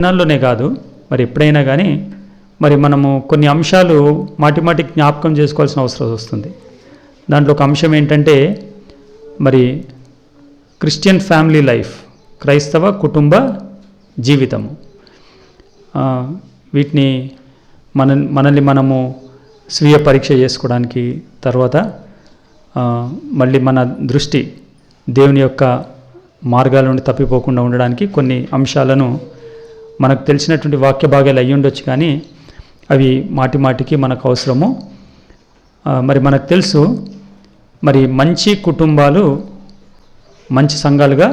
దినాల్లోనే కాదు, మరి ఎప్పుడైనా కానీ మరి మనము కొన్ని అంశాలు మాటి మాటికి జ్ఞాపకం చేసుకోవాల్సిన అవసరం వస్తుంది. దాంట్లో ఒక అంశం ఏంటంటే మరి క్రిస్టియన్ ఫ్యామిలీ లైఫ్, క్రైస్తవ కుటుంబ జీవితము. వీటిని మనల్ని మనము స్వీయ పరీక్ష చేసుకోవడానికి, తర్వాత మళ్ళీ మన దృష్టి దేవుని యొక్క మార్గాల నుండి తప్పిపోకుండా ఉండడానికి కొన్ని అంశాలను మనకు తెలిసినటువంటి వాక్య భాగాలు అయ్యి ఉండొచ్చు, కానీ అవి మాటి మాటికి మనకు అవసరము. మరి మనకు తెలుసు, మరి మంచి కుటుంబాలు మంచి సంఘాలుగా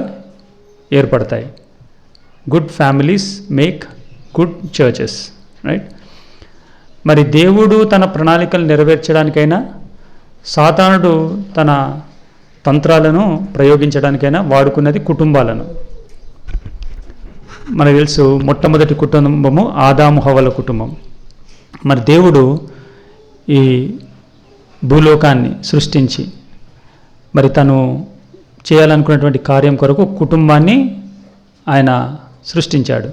ఏర్పడతాయి. Good families make good churches, right? మరి దేవుడు తన ప్రణాళికలు నెరవేర్చడానికైనా, సాతానుడు తన తంత్రాలను ప్రయోగించడానికైనా వాడుకున్నది కుటుంబాలను. మనకు తెలుసు, మొట్టమొదటి కుటుంబము ఆదాము హవ్వల కుటుంబం. మరి దేవుడు ఈ భూలోకాన్ని సృష్టించి మరి తను చేయాలనుకున్నటువంటి కార్యం కొరకు కుటుంబాన్ని ఆయన సృష్టించాడు.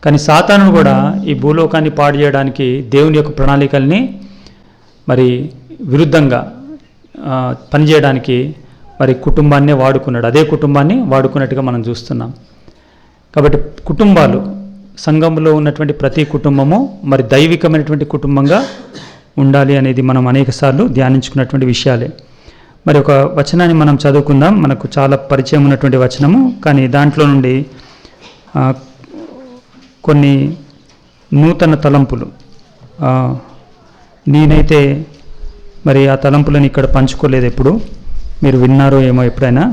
కానీ సాతానుడు కూడా ఈ భూలోకాన్ని పాడు చేయడానికి, దేవుని యొక్క ప్రణాళికల్ని మరి విరుద్ధంగా పనిచేయడానికి మరి కుటుంబాన్నే వాడుకున్నాడు. అదే కుటుంబాన్ని వాడుకున్నట్టుగా మనం చూస్తున్నాం. కాబట్టి కుటుంబాలు, సంఘంలో ఉన్నటువంటి ప్రతి కుటుంబము మరి దైవికమైనటువంటి కుటుంబంగా ఉండాలి అనేది మనం అనేకసార్లు ధ్యానించుకున్నటువంటి విషయాలే. మరి ఒక వచనాన్ని మనం చదువుకుందాం. మనకు చాలా పరిచయం ఉన్నటువంటి వచనము, కానీ దాంట్లో నుండి కొన్ని నూతన తలంపులు. నేనైతే మరి ఆ తలంపులను ఇక్కడ పంచుకోలేదు, ఎప్పుడు మీరు విన్నారో ఏమో ఎప్పుడైనా.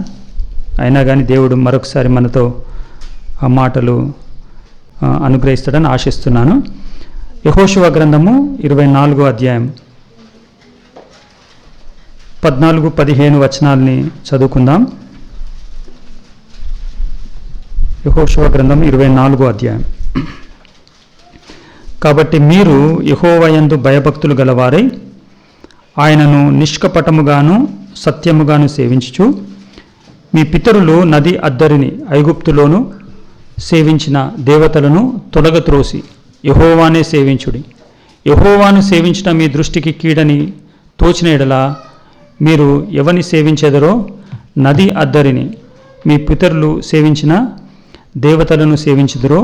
అయినా కానీ దేవుడు మరొకసారి మనతో ఆ మాటలు అనుగ్రహిస్తాడని ఆశిస్తున్నాను. యెహోషువ గ్రంథము 24వ అధ్యాయం 14-15 వచనాలని చదువుకుందాం. యెహోషువ గ్రంథం 24వ అధ్యాయం. కాబట్టి మీరు యెహోవా యందు భయభక్తులు గలవారై ఆయనను నిష్కపటముగాను సత్యముగాను సేవించుచు, మీ పితరులు నది అద్దరిని ఐగుప్తులోను సేవించిన దేవతలను తొలగత్రోసి యెహోవానే సేవించుడి. యెహోవాను సేవించడం మీ దృష్టికి కీడని తోచిన ఎడల మీరు ఎవరిని సేవించెదరో, నది అద్దరిని మీ పితరులు సేవించిన దేవతలను సేవించుదురో,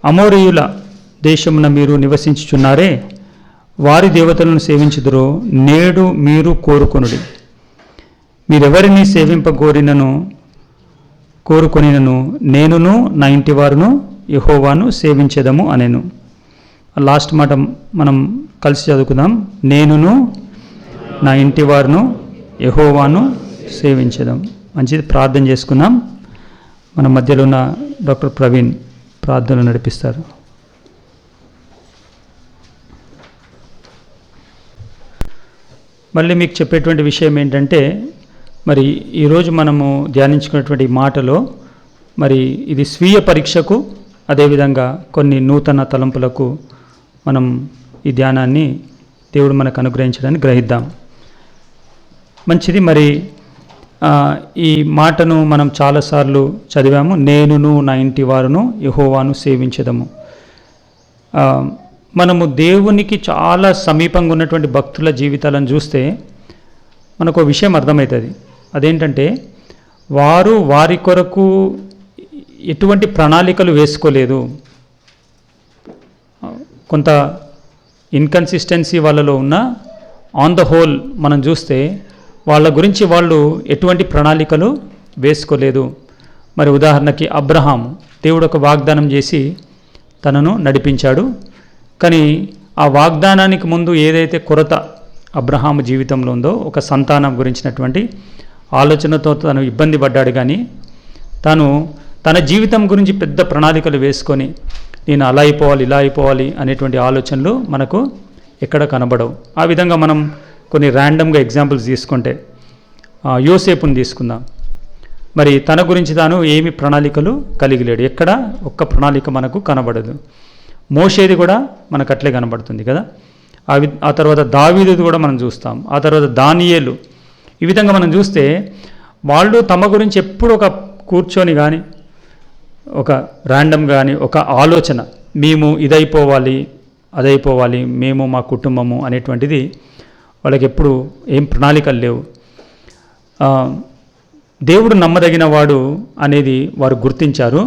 అమోరీయుల దేశమున మీరు నివసించుచున్నారే, వారి దేవతలను సేవించుదురో నేడు మీరు కోరుకొనుడి. మీరెవరిని కోరుకొనినను నేనును నా ఇంటి వారును యెహోవాను సేవించెదము అనెను. లాస్ట్ మాట మనం కలిసి చదువుకుందాం. నేనును నా ఇంటి వారును యెహోవాను సేవించెదం. మంచిది, ప్రార్థన చేసుకుందాం. మన మధ్యలో ఉన్న డాక్టర్ ప్రవీణ్ ప్రార్థనలు నడిపిస్తారు. మళ్ళీ మీకు చెప్పేటువంటి విషయం ఏంటంటే, మరి ఈరోజు మనము ధ్యానించుకున్నటువంటి మాటలో మరి ఇది స్వీయ పరీక్షకు, అదేవిధంగా కొన్ని నూతన తలంపులకు మనం ఈ ధ్యానాన్ని దేవుడు మనకు అనుగ్రహించడానికి గ్రహిద్దాం. మంచిది. మరి ఈ మాటను మనం చాలాసార్లు చదివాము. నేనును నా ఇంటి వారును యెహోవాను సేవించెదము. మనము దేవునికి చాలా సమీపంగా ఉన్నటువంటి భక్తుల జీవితాలను చూస్తే మనకు ఒక విషయం అర్థమవుతుంది. అదేంటంటే, వారు వారి కొరకు ఎటువంటి ప్రణాళికలు వేసుకోలేదు. కొంత ఇన్కన్సిస్టెన్సీ వాళ్ళలో ఉన్న, ఆన్ ద హోల్ మనం చూస్తే వాళ్ళ గురించి వాళ్ళు ఎటువంటి ప్రణాళికలు వేసుకోలేదు. మరి ఉదాహరణకి అబ్రహాము, దేవుడు ఒక వాగ్దానం చేసి తనను నడిపించాడు. కానీ ఆ వాగ్దానానికి ముందు ఏదైతే కొరత అబ్రహాము జీవితంలో ఉందో, ఒక సంతానం గురించినటువంటి ఆలోచనతో తను ఇబ్బంది పడ్డాడు. కానీ తన జీవితం గురించి పెద్ద ప్రణాళికలు వేసుకొని నేను అలా అయిపోవాలి, ఇలా అయిపోవాలి అనేటువంటి ఆలోచనలు మనకు ఎక్కడ కనబడవు. ఆ విధంగా మనం కొన్ని ర్యాండమ్గా ఎగ్జాంపుల్స్ తీసుకుంటే, యోసేపుని తీసుకుందాం. మరి తన గురించి తాను ఏమి ప్రణాళికలు కలిగి లేడు. ఎక్కడ ఒక్క ప్రణాళిక మనకు కనబడదు. మోషేది కూడా మనకు అట్లే కనబడుతుంది కదా. ఆ తర్వాత దావీదుది కూడా మనం చూస్తాం. ఆ తర్వాత దానియేలు. ఈ విధంగా మనం చూస్తే వాళ్ళు తమ గురించి ఎప్పుడు ఒక కూర్చొని కానీ ఒక ర్యాండమ్గా కానీ ఒక ఆలోచన, మేము ఇదైపోవాలి అదైపోవాలి మేము మా కుటుంబము అనేటువంటిది వాళ్ళకి ఎప్పుడు ఏం ప్రణాళికలు లేవు. దేవుడు నమ్మదగిన వాడు అనేది వారు గుర్తించారు.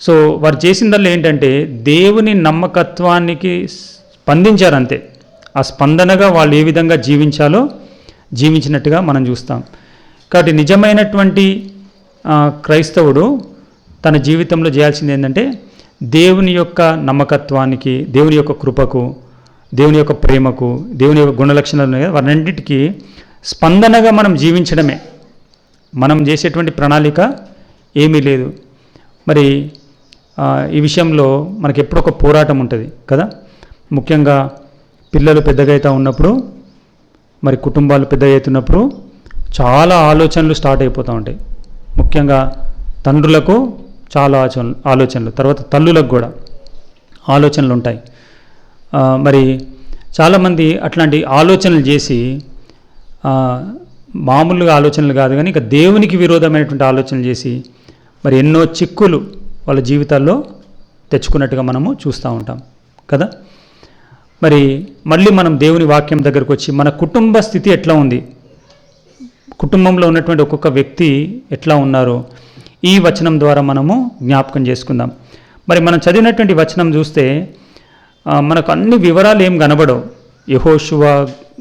సో వారు చేసిందల్లా ఏంటంటే దేవుని నమ్మకత్వానికి స్పందించారు అంతే. ఆ స్పందనగా వాళ్ళు ఏ విధంగా జీవించాలో జీవించినట్టుగా మనం చూస్తాం. కాబట్టి నిజమైనటువంటి క్రైస్తవుడు తన జీవితంలో చేయాల్సింది ఏంటంటే దేవుని యొక్క నమ్మకత్వానికి, దేవుని యొక్క కృపకు, దేవుని యొక్క ప్రేమకు, దేవుని యొక్క గుణలక్షణాలు వాటన్నిటికీ స్పందనగా మనం జీవించడమే. మనం చేసేటువంటి ప్రణాళిక ఏమీ లేదు. మరి ఈ విషయంలో మనకి ఎప్పుడు ఒక పోరాటం ఉంటుంది కదా. ముఖ్యంగా పిల్లలు పెద్దగా అవుతూ ఉన్నప్పుడు, మరి కుటుంబాలు పెద్దగా అవుతున్నప్పుడు చాలా ఆలోచనలు స్టార్ట్ అయిపోతూ ఉంటాయి. ముఖ్యంగా తండ్రులకు చాలా ఆలోచనలు, తర్వాత తల్లులకు కూడా ఆలోచనలు ఉంటాయి. మరి చాలామంది అట్లాంటి ఆలోచనలు చేసి మామూలుగా ఆలోచనలు కాదు కానీ ఇక దేవునికి విరోధమైనటువంటి ఆలోచనలు చేసి మరి ఎన్నో చిక్కులు వాళ్ళ జీవితాల్లో తెచ్చుకున్నట్టుగా మనము చూస్తూ ఉంటాం కదా. మరి మళ్ళీ మనం దేవుని వాక్యం దగ్గరకు వచ్చి మన కుటుంబ స్థితి ఎట్లా ఉంది, కుటుంబంలో ఉన్నటువంటి ఒక్కొక్క వ్యక్తి ఎట్లా ఉన్నారో ఈ వచనం ద్వారా మనము జ్ఞాపకం చేసుకుందాం. మరి మనం చదివినటువంటి వచనం చూస్తే మనకు అన్ని వివరాలు ఏం కనబడవు. యెహోషువ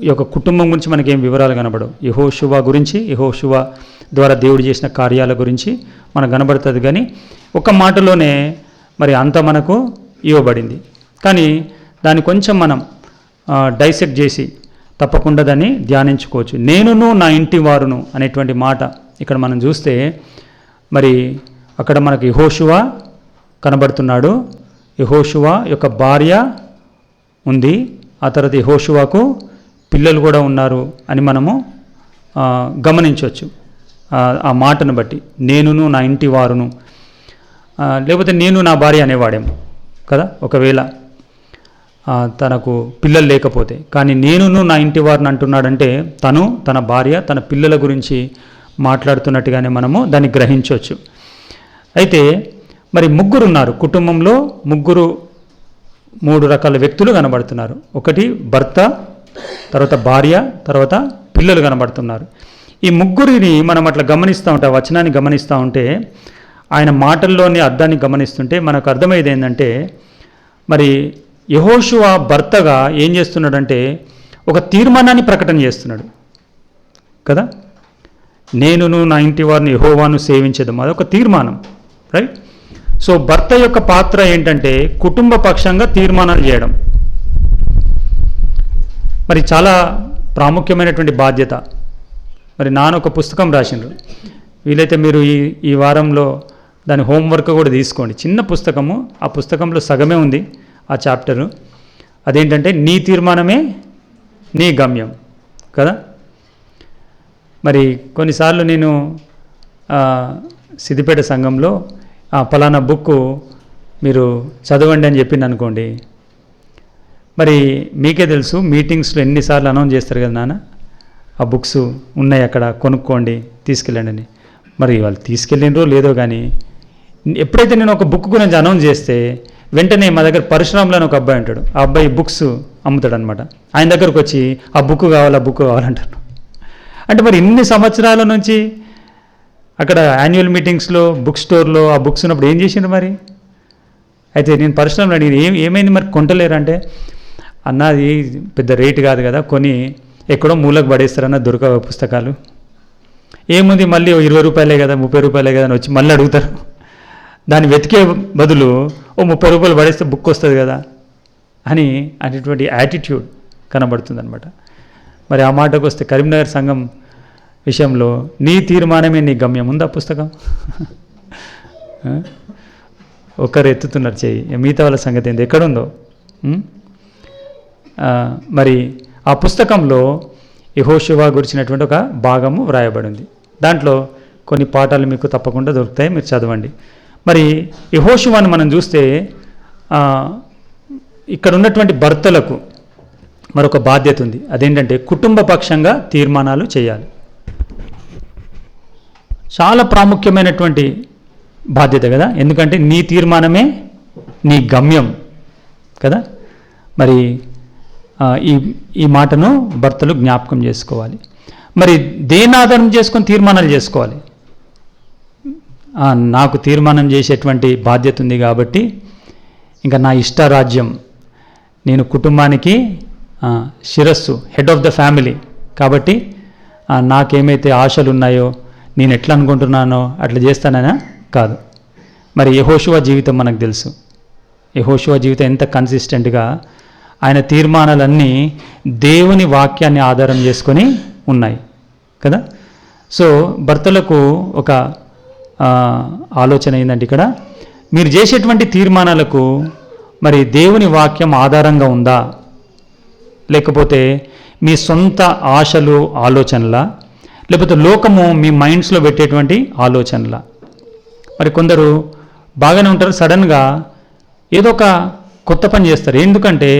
యొక్క కుటుంబం గురించి మనకేం వివరాలు కనబడవు. యెహోషువ గురించి, యెహోషువ ద్వారా దేవుడు చేసిన కార్యాల గురించి మనకు కనబడుతుంది. కానీ ఒక మాటలోనే మరి అంత మనకు ఇవ్వబడింది. కానీ దాన్ని కొంచెం మనం డైసెక్ట్ చేసి తప్పకుండా దాన్ని ధ్యానించుకోవచ్చు. నేనును నా ఇంటి వారును అనేటువంటి మాట ఇక్కడ మనం చూస్తే మరి అక్కడ మనకు యెహోషువ కనబడుతున్నాడు. యెహోషువ యొక్క భార్య ఉంది, ఆ తర్వాత యెహోషువకు పిల్లలు కూడా ఉన్నారు అని మనము గమనించవచ్చు ఆ మాటను బట్టి. నేనును నా ఇంటి వారును, లేకపోతే నేను నా భార్య అనేవాడేమో కదా ఒకవేళ తనకు పిల్లలు లేకపోతే. కానీ నేనును నా ఇంటి వారిని అంటున్నాడంటే తను, తన భార్య, తన పిల్లల గురించి మాట్లాడుతున్నట్టుగానే మనము దాన్ని గ్రహించవచ్చు. అయితే మరి ముగ్గురు ఉన్నారు కుటుంబంలో, మూడు రకాల వ్యక్తులు కనబడుతున్నారు. ఒకటి భర్త, తర్వాత భార్య, తర్వాత పిల్లలు కనబడుతున్నారు. ఈ ముగ్గురిని మనం అట్లా గమనిస్తూ ఉంటే, ఆ వచనాన్ని గమనిస్తూ ఉంటే, ఆయన మాటల్లోని అర్థాన్ని గమనిస్తుంటే మనకు అర్థమయ్యేది ఏంటంటే మరి యెహోషువ భర్తగా ఏం చేస్తున్నాడంటే ఒక తీర్మానాన్ని ప్రకటన చేస్తున్నాడు కదా. నేనును నా ఇంటి వారిని యెహోవాను సేవించదు, అదొక తీర్మానం, రైట్. సో భర్త యొక్క పాత్ర ఏంటంటే కుటుంబ పక్షంగా తీర్మానాలు చేయడం. మరి చాలా ప్రాముఖ్యమైనటువంటి బాధ్యత. మరి నాన్న ఒక పుస్తకం రాసిండ్రు, వీలైతే మీరు ఈ వారంలో దాని హోంవర్క్ కూడా తీసుకోండి. చిన్న పుస్తకము, ఆ పుస్తకంలో సగమే ఉంది ఆ చాప్టరు. అదేంటంటే నీ తీర్మానమే నీ గమ్యం కదా. మరి కొన్నిసార్లు నేను సిద్దిపేట సంఘంలో పలానా బుక్ మీరు చదవండి అని చెప్పింది అనుకోండి, మరి మీకే తెలుసు మీటింగ్స్లో ఎన్నిసార్లు అనౌన్స్ చేస్తారు కదా నాన్న, ఆ బుక్స్ ఉన్నాయి అక్కడ కొనుక్కోండి తీసుకెళ్ళండి అని. మరి వాళ్ళు తీసుకెళ్ళినరో లేదో కానీ ఎప్పుడైతే నేను ఒక బుక్ గురించి అనౌన్స్ చేస్తే వెంటనే మా దగ్గర పరశురాములు అని ఒక అబ్బాయి ఉంటాడు, ఆ అబ్బాయి బుక్స్ అమ్ముతాడు అనమాట. ఆయన దగ్గరకు వచ్చి ఆ బుక్ కావాలంటాడు. అంటే మరి ఇన్ని సంవత్సరాల నుంచి అక్కడ యాన్యువల్ మీటింగ్స్లో బుక్ స్టోర్లో ఆ బుక్స్ ఉన్నప్పుడు ఏం చేసిండ్రు మరి? అయితే నేను పరశురాములు అడిగిన ఏమైంది మరి కొంటలేరంటే, అన్నది పెద్ద రేటు కాదు కదా, కొని ఎక్కడో మూలకు పడేస్తారన్న దొరక పుస్తకాలు, ఏముంది మళ్ళీ 20 రూపాయలే కదా 30 రూపాయలే కదా అని వచ్చి మళ్ళీ అడుగుతారు. దాన్ని వెతికే బదులు 30 రూపాయలు పడేస్తే బుక్ వస్తుంది కదా అని అనేటువంటి యాటిట్యూడ్ కనబడుతుంది అనమాట. మరి ఆ మాటకు వస్తే కరీంనగర్ సంఘం విషయంలో నీ తీర్మానమే నీ గమ్యం ఉందా పుస్తకం? ఒకరు ఎత్తుతున్నారు చెయ్యి, మిగతా వాళ్ళ సంగతి ఏంది ఎక్కడుందో. మరి ఆ పుస్తకంలో యెహోషువ గురించినటువంటి ఒక భాగము వ్రాయబడింది. దాంట్లో కొన్ని పాఠాలు మీకు తప్పకుండా దొరుకుతాయి, మీరు చదవండి. మరి యెహోషువను మనం చూస్తే ఇక్కడ ఉన్నటువంటి భర్తలకు మరొక బాధ్యత ఉంది. అదేంటంటే కుటుంబ పక్షంగా తీర్మానాలు చేయాలి. చాలా ప్రాముఖ్యమైనటువంటి బాధ్యత కదా, ఎందుకంటే నీ తీర్మానమే నీ గమ్యం కదా. మరి ఈ ఈ మాటను భర్తలు జ్ఞాపకం చేసుకోవాలి. మరి దేని ఆధారం చేసుకొని తీర్మానాలు చేసుకోవాలి? నాకు తీర్మానం చేసేటువంటి బాధ్యత ఉంది కాబట్టి ఇంకా నా ఇష్టారాజ్యం, నేను కుటుంబానికి శిరస్సు, హెడ్ ఆఫ్ ద ఫ్యామిలీ కాబట్టి నాకేమైతే ఆశలు ఉన్నాయో నేను ఎట్లా అనుకుంటున్నానో అట్లా చేస్తానైనా కాదు. మరి యెహోషువ జీవితం మనకు తెలుసు. యెహోషువ జీవితం ఎంత కన్సిస్టెంట్గా, ఆయన తీర్మానాలన్నీ దేవుని వాక్యాన్ని ఆధారం చేసుకొని ఉన్నాయి కదా. సో భర్తలకు ఒక ఆలోచన ఏంటంటే ఇక్కడ మీరు చేసేటువంటి తీర్మానాలకు మరి దేవుని వాక్యం ఆధారంగా ఉందా, లేకపోతే మీ సొంత ఆశలు ఆలోచనల, లేకపోతే లోకము మీ మైండ్స్లో పెట్టేటువంటి ఆలోచనల. మరి కొందరు బాగానే ఉంటారు, సడన్గా ఏదో ఒక కొత్త పని చేస్తారు. ఎందుకంటే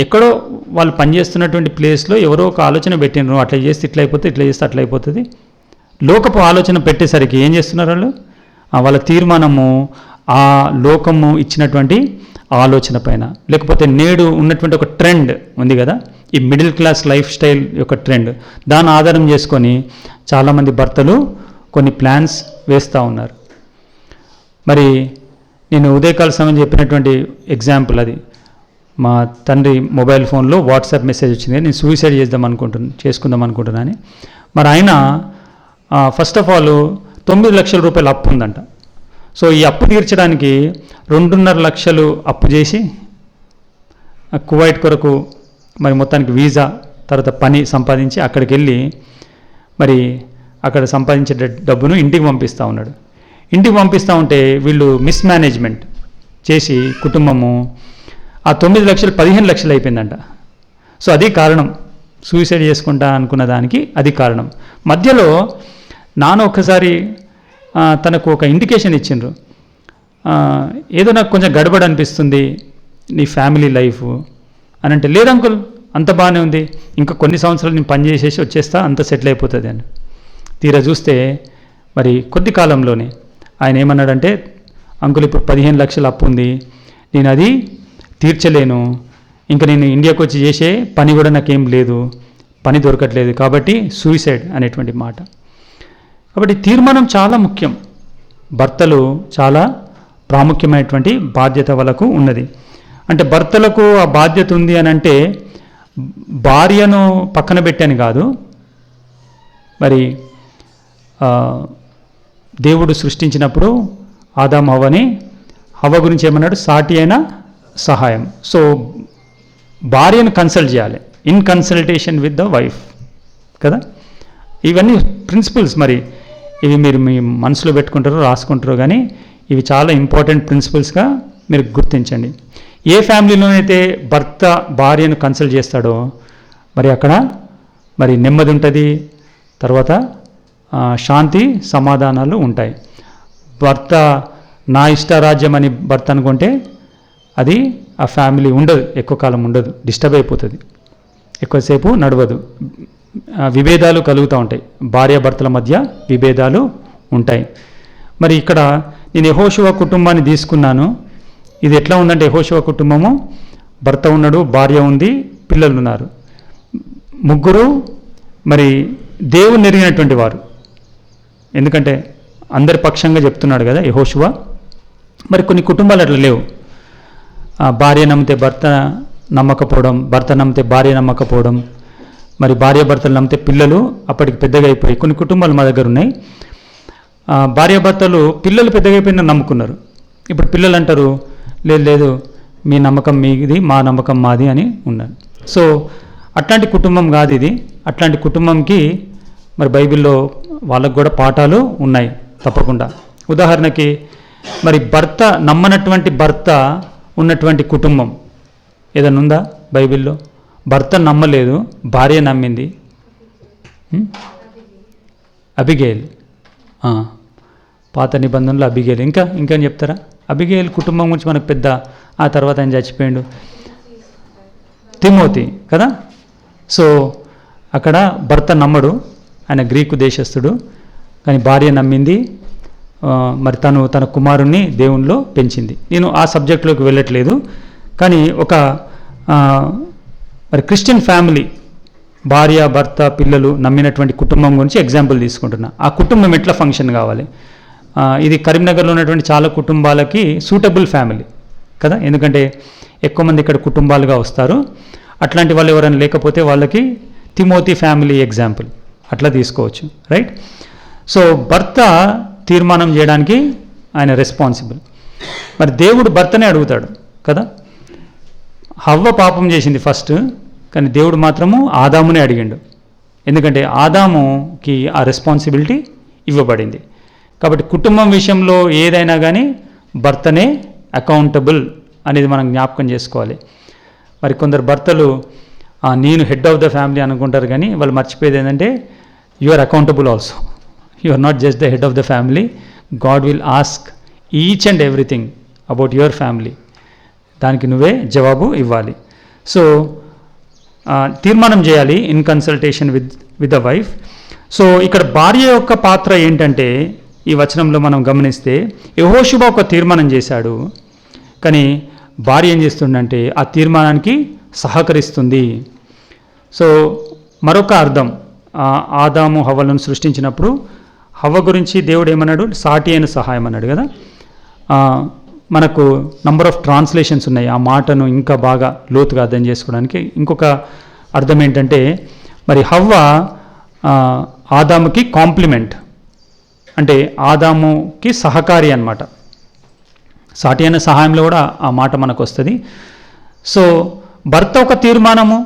ఎక్కడో వాళ్ళు పనిచేస్తున్నటువంటి ప్లేస్లో ఎవరో ఒక ఆలోచన పెట్టినారు, అట్లా చేస్తే ఇట్లా అయిపోతుంది, ఇట్లా చేస్తే అట్లా అయిపోతుంది. లోకపు ఆలోచన పెట్టేసరికి ఏం చేస్తున్నారు వాళ్ళు? వాళ్ళ తీర్మానము ఆ లోకము ఇచ్చినటువంటి ఆలోచన పైన, లేకపోతే నేడు ఉన్నటువంటి ఒక ట్రెండ్ ఉంది కదా, ఈ మిడిల్ క్లాస్ లైఫ్ స్టైల్ యొక్క ట్రెండ్, దాన్ని ఆధారం చేసుకొని చాలామంది భర్తలు కొన్ని ప్లాన్స్ వేస్తూ ఉన్నారు. మరి నేను ఉదయకాల సమయం చెప్పినటువంటి ఎగ్జాంపుల్ అది. మా తండ్రి మొబైల్ ఫోన్లో వాట్సాప్ మెసేజ్ వచ్చింది, నేను సూసైడ్ చేసుకుందాం అనుకుంటున్నాను. మరి ఆయన ఫస్ట్ ఆఫ్ ఆల్ 9 లక్షల రూపాయలు అప్పు ఉందంట. సో ఈ అప్పు తీర్చడానికి 2.5 లక్షలు అప్పు చేసి కువైట్ కొరకు మరి మొత్తానికి వీసా, తర్వాత పని సంపాదించి అక్కడికి వెళ్ళి మరి అక్కడ సంపాదించే డబ్బును ఇంటికి పంపిస్తూ ఉన్నాడు. ఇంటికి పంపిస్తూ ఉంటే వీళ్ళు మిస్మేనేజ్మెంట్ చేసి కుటుంబము ఆ 9 లక్షలు 15 లక్షలు అయిపోయిందంట. సో అది కారణం, సూసైడ్ చేసుకుంటా అనుకున్న దానికి అది కారణం. మధ్యలో నాన్న ఒక్కసారి తనకు ఒక ఇండికేషన్ ఇచ్చిండ్రు, ఏదో నాకు కొంచెం గడబడ అనిపిస్తుంది నీ ఫ్యామిలీ లైఫ్ అని. అంటే లేదు అంకుల్, అంత బాగానే ఉంది, ఇంకా కొన్ని సంవత్సరాలు నేను పని చేసేసి వచ్చేస్తా, అంత సెటిల్ అయిపోతుంది అని. తీరా చూస్తే మరి కొద్ది కాలంలోనే ఆయన ఏమన్నాడంటే, అంకుల్ ఇప్పుడు 15 లక్షలు అప్పు ఉంది, నేను అది తీర్చలేను, ఇంకా నేను ఇండియాకు వచ్చి చేసే పని కూడా నాకేం లేదు, పని దొరకట్లేదు, కాబట్టి సూసైడ్ అనేటువంటి మాట. కాబట్టి తీర్మానం చాలా ముఖ్యం. భర్తలు చాలా ప్రాముఖ్యమైనటువంటి బాధ్యత వాళ్ళకు ఉన్నది. అంటే భర్తలకు ఆ బాధ్యత ఉంది అని అంటే భార్యను పక్కన పెట్టని కాదు. మరి దేవుడు సృష్టించినప్పుడు ఆదాము హవ్వని, హవ్వ గురించి ఏమన్నాడు? సాటి అయిన సహాయం. సో భార్యను కన్సల్ట్ చేయాలి, in consultation with the wife కదా. ఇవన్నీ ప్రిన్సిపల్స్, మరి ఇవి మీరు మీ మనసులో పెట్టుకుంటారో రాసుకుంటారో కానీ ఇవి చాలా ఇంపార్టెంట్ ప్రిన్సిపల్స్గా మీరు గుర్తించండి. ఏ ఫ్యామిలీలోనైతే భర్త భార్యను కన్సల్ట్ చేస్తాడో మరి అక్కడ మరి నెమ్మది ఉంటుంది, తర్వాత శాంతి సమాధానాలు ఉంటాయి. భర్త నా ఇష్టారాజ్యం అని భర్త అనుకుంటే అది ఆ ఫ్యామిలీ ఉండదు, ఎక్కువ కాలం ఉండదు, డిస్టర్బ్ అయిపోతుంది, ఎక్కువసేపు నడవదు, విభేదాలు కలుగుతూ ఉంటాయి, భార్యాభర్తల మధ్య విభేదాలు ఉంటాయి. మరి ఇక్కడ నేను యెహోషువ కుటుంబాన్ని తీసుకున్నాను. ఇది ఎట్లా ఉందంటే, యెహోషువ కుటుంబము భర్త ఉన్నాడు, భార్య ఉంది, పిల్లలు ఉన్నారు, ముగ్గురు మరి దేవుని ఎరిగినటువంటి వారు. ఎందుకంటే అందరి పక్షంగా చెప్తున్నాడు కదా యెహోషువ. మరి కొన్ని కుటుంబాలు అట్లా లేవు, భార్య నమ్మితే భర్త నమ్మకపోవడం, భర్త నమ్మితే భార్య నమ్మకపోవడం, మరి భార్యాభర్తలు నమ్మితే పిల్లలు అప్పటికి పెద్దగా అయిపోయి కొన్ని కుటుంబాలు మా దగ్గర ఉన్నాయి. భార్యాభర్తలు పిల్లలు పెద్దగా అయిపోయిన నమ్ముకున్నారు. ఇప్పుడు పిల్లలు అంటారు, లేదు మీ నమ్మకం మీది, మా నమ్మకం మాది అని ఉన్నారు. సో అట్లాంటి కుటుంబం కాదు ఇది. అట్లాంటి కుటుంబంకి మరి బైబిల్లో వాళ్ళకు కూడా పాఠాలు ఉన్నాయి తప్పకుండా. ఉదాహరణకి మరి భర్త నమ్మనటువంటి భర్త ఉన్నటువంటి కుటుంబం ఏదైనా ఉందా బైబిల్లో? భర్త నమ్మలేదు, భార్య నమ్మింది. అబిగేల్, పాత నిబంధనలు అబిగేల్. ఇంకా చెప్తారా? అబిగేల్ కుటుంబం గురించి మనకు పెద్ద, ఆ తర్వాత ఆయన చచ్చిపోయాడు, తిమోతి కదా. సో అక్కడ భర్త నమ్మడు, ఆయన గ్రీకు దేశస్థుడు, కానీ భార్య నమ్మింది, మరి తన కుమారుణ్ణి దేవునిలో పెంచింది. నేను ఆ సబ్జెక్టులోకి వెళ్ళట్లేదు, కానీ ఒక మరి క్రిస్టియన్ ఫ్యామిలీ, భార్య భర్త పిల్లలు నమ్మినటువంటి కుటుంబం గురించి ఎగ్జాంపుల్ తీసుకుంటున్నా. ఆ కుటుంబం ఎట్లా ఫంక్షన్ కావాలి. ఇది కరీంనగర్లో ఉన్నటువంటి చాలా కుటుంబాలకి సూటబుల్ ఫ్యామిలీ కదా, ఎందుకంటే ఎక్కువ మంది ఇక్కడ కుటుంబాలుగా వస్తారు. అట్లాంటి వాళ్ళు ఎవరైనా లేకపోతే వాళ్ళకి తిమోతి ఫ్యామిలీ ఎగ్జాంపుల్ అట్లా తీసుకోవచ్చు, రైట్. సో భర్త తీర్మానం చేయడానికి ఆయన రెస్పాన్సిబుల్. మరి దేవుడు భర్తనే అడుగుతాడు కదా. హవ్వ పాపం చేసింది ఫస్ట్, కానీ దేవుడు మాత్రము ఆదామునే అడిగిండు, ఎందుకంటే ఆదాముకి ఆ రెస్పాన్సిబిలిటీ ఇవ్వబడింది. కాబట్టి కుటుంబం విషయంలో ఏదైనా కానీ భర్తనే అకౌంటబుల్ అనేది మనం జ్ఞాపకం చేసుకోవాలి. మరి కొందరు భర్తలు నేను హెడ్ ఆఫ్ ద ఫ్యామిలీ అనుకుంటారు, కానీ వాళ్ళు మర్చిపోయేది ఏంటంటే you are accountable also. You are not just the head of the family. God will ask each and everything about your family. దానికి నువ్వే జవాబు ఇవ్వాలి. సో తీర్మానం చేయాలి in consultation with the wife. So ఇక్కడ భార్య యొక్క పాత్ర ఏంటంటే ఈ వచనంలో మనం గమనిస్తే యెహోషువ ఒక తీర్మానం చేశాడు, కానీ భార్య ఏం చేస్తుందంటే ఆ తీర్మానానికి సహకరిస్తుంది. సో మరొక అర్థం, ఆదాము హవ్వలను సృష్టించినప్పుడు హవ్వ గురించి దేవుడు ఏమన్నాడు, సాటి అయిన సహాయం అన్నాడు కదా. మనకు నంబర్ ఆఫ్ ట్రాన్స్లేషన్స్ ఉన్నాయి ఆ మాటను ఇంకా బాగా లోతుగా అర్థం చేసుకోవడానికి. ఇంకొక అర్థం ఏంటంటే మరి హవ్వ ఆదాముకి కాంప్లిమెంట్, అంటే ఆదాముకి సహకారి అన్నమాట. సాటి అయిన సహాయంలో కూడా ఆ మాట మనకు వస్తుంది. సో భర్త ఒక తీర్మానము,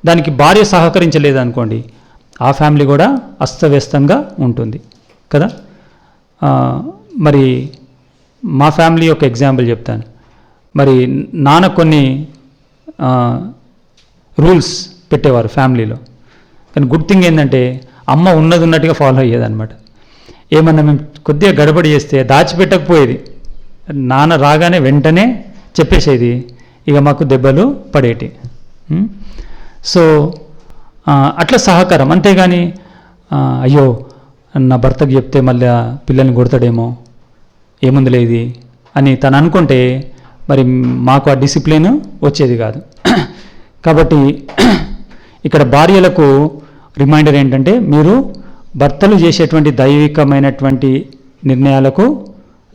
దానికి భార్య సహకరించలేదనుకోండి, ఆ ఫ్యామిలీ కూడా అస్తవ్యస్తంగా ఉంటుంది కదా. మరి మా ఫ్యామిలీ యొక్క ఎగ్జాంపుల్ చెప్తాను. మరి నాన్న కొన్ని రూల్స్ పెట్టేవారు ఫ్యామిలీలో, కానీ గుడ్ థింగ్ ఏంటంటే అమ్మ ఉన్నట్టుగా ఫాలో అయ్యేదన్నమాట. ఏమన్నా మేము కొద్దిగా గడబడి చేస్తే దాచిపెట్టకపోయేది, నాన్న రాగానే వెంటనే చెప్పేసేది, ఇక మాకు దెబ్బలు పడేటి. సో అట్లా సహకారం, అంతేగాని అయ్యో నా భర్తకు చెప్తే మళ్ళీ పిల్లల్ని కొడతాడేమో, ఏముందిలే ఇది అని తను అనుకుంటే మరి మాకు ఆ డిసిప్లిన్ వచ్చేది కాదు. కాబట్టి ఇక్కడ భార్యలకు రిమైండర్ ఏంటంటే మీరు భర్తలు చేసేటువంటి దైవికమైనటువంటి నిర్ణయాలకు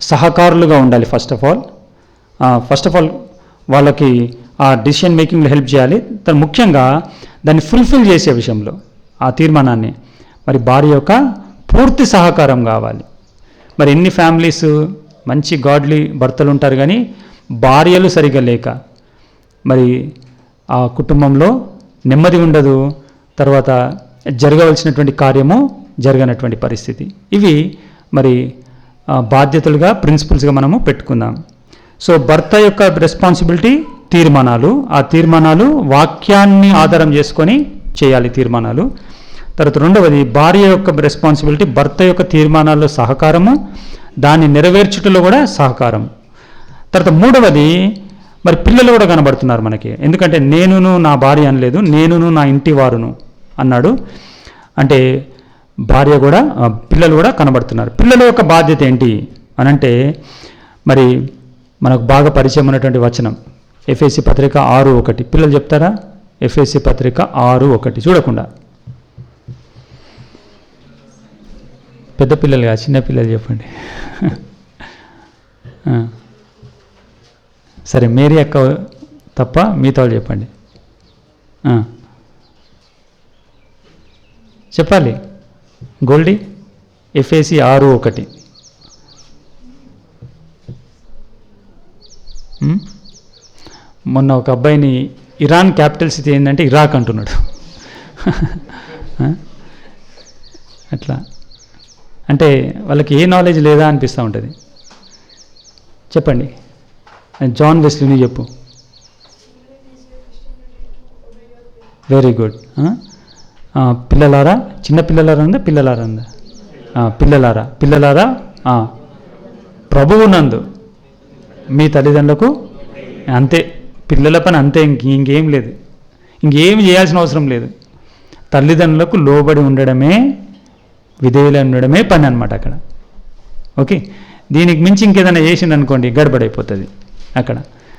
సహకారులుగా ఉండాలి. ఫస్ట్ ఆఫ్ ఆల్ వాళ్ళకి ఆ డిసిషన్ మేకింగ్లో హెల్ప్ చేయాలి. తను ముఖ్యంగా దాన్ని ఫుల్ఫిల్ చేసే విషయంలో ఆ తీర్మానాన్ని మరి భార్య యొక్క పూర్తి సహకారం కావాలి. మరి ఎన్ని ఫ్యామిలీస్ మంచి గాడ్లీ భర్తలు ఉంటారు, కానీ భార్యలు సరిగ్గా లేక మరి ఆ కుటుంబంలో నెమ్మది ఉండదు, తర్వాత జరగవలసినటువంటి కార్యము జరగనటువంటి పరిస్థితి. ఇవి మరి బాధ్యతలుగా ప్రిన్సిపల్స్గా మనము పెట్టుకుందాం. సో భర్త యొక్క రెస్పాన్సిబిలిటీ తీర్మానాలు, ఆ తీర్మానాలు వాక్యాన్ని ఆధారం చేసుకొని చేయాలి తీర్మానాలు. తర్వాత రెండవది భార్య యొక్క రెస్పాన్సిబిలిటీ భర్త యొక్క తీర్మానాల్లో సహకారము, దాన్ని నెరవేర్చుటలో కూడా సహకారం. తర్వాత మూడవది మరి పిల్లలు కూడా కనబడుతున్నారు మనకి, ఎందుకంటే నేనును నా భార్య అనలేదు, నేనును నా ఇంటి వారును అన్నాడు. అంటే భార్య కూడా పిల్లలు కూడా కనబడుతున్నారు. పిల్లల యొక్క బాధ్యత ఏంటి అనంటే మరి మనకు బాగా పరిచయం ఉన్నటువంటి వచనం ఎఫెసీ పత్రిక 6:1. పిల్లలు చెప్తారా? ఎఫెసీ పత్రిక 6:1 చూడకుండా, పెద్ద పిల్లలుగా చిన్న పిల్లలు చెప్పండి. సరే మేరీ అక్క తప్ప మిగతా వాళ్ళు చెప్పండి. చెప్పాలి. గోల్డీ ఎఫెసీ 6:1. మొన్న ఒక అబ్బాయిని ఇరాన్ క్యాపిటల్ సిటీ ఏంటంటే ఇరాక్ అంటున్నాడు. అట్లా అంటే వాళ్ళకి ఏ నాలెడ్జ్ లేదా అనిపిస్తూ ఉంటుంది. చెప్పండి. జాన్ వెస్లీని చెప్పు. Very good. పిల్లలారా, చిన్న పిల్లలారా ఉందా, పిల్లలారా ఉందా? పిల్లలారా ప్రభువునందు మీ తల్లిదండ్రులకు, అంతే పిల్లల పని అంతే, ఇంకేం లేదు, ఇంకేం చేయాల్సిన అవసరం లేదు. తల్లిదండ్రులకు లోబడి ఉండడమే, విధేయులై ఉండడమే పని అన్నమాట అక్కడ. ఓకే, దీనికి మించి ఇంకేదైనా చేసిండు అనుకోండి గడబడైపోతుంది అక్కడ.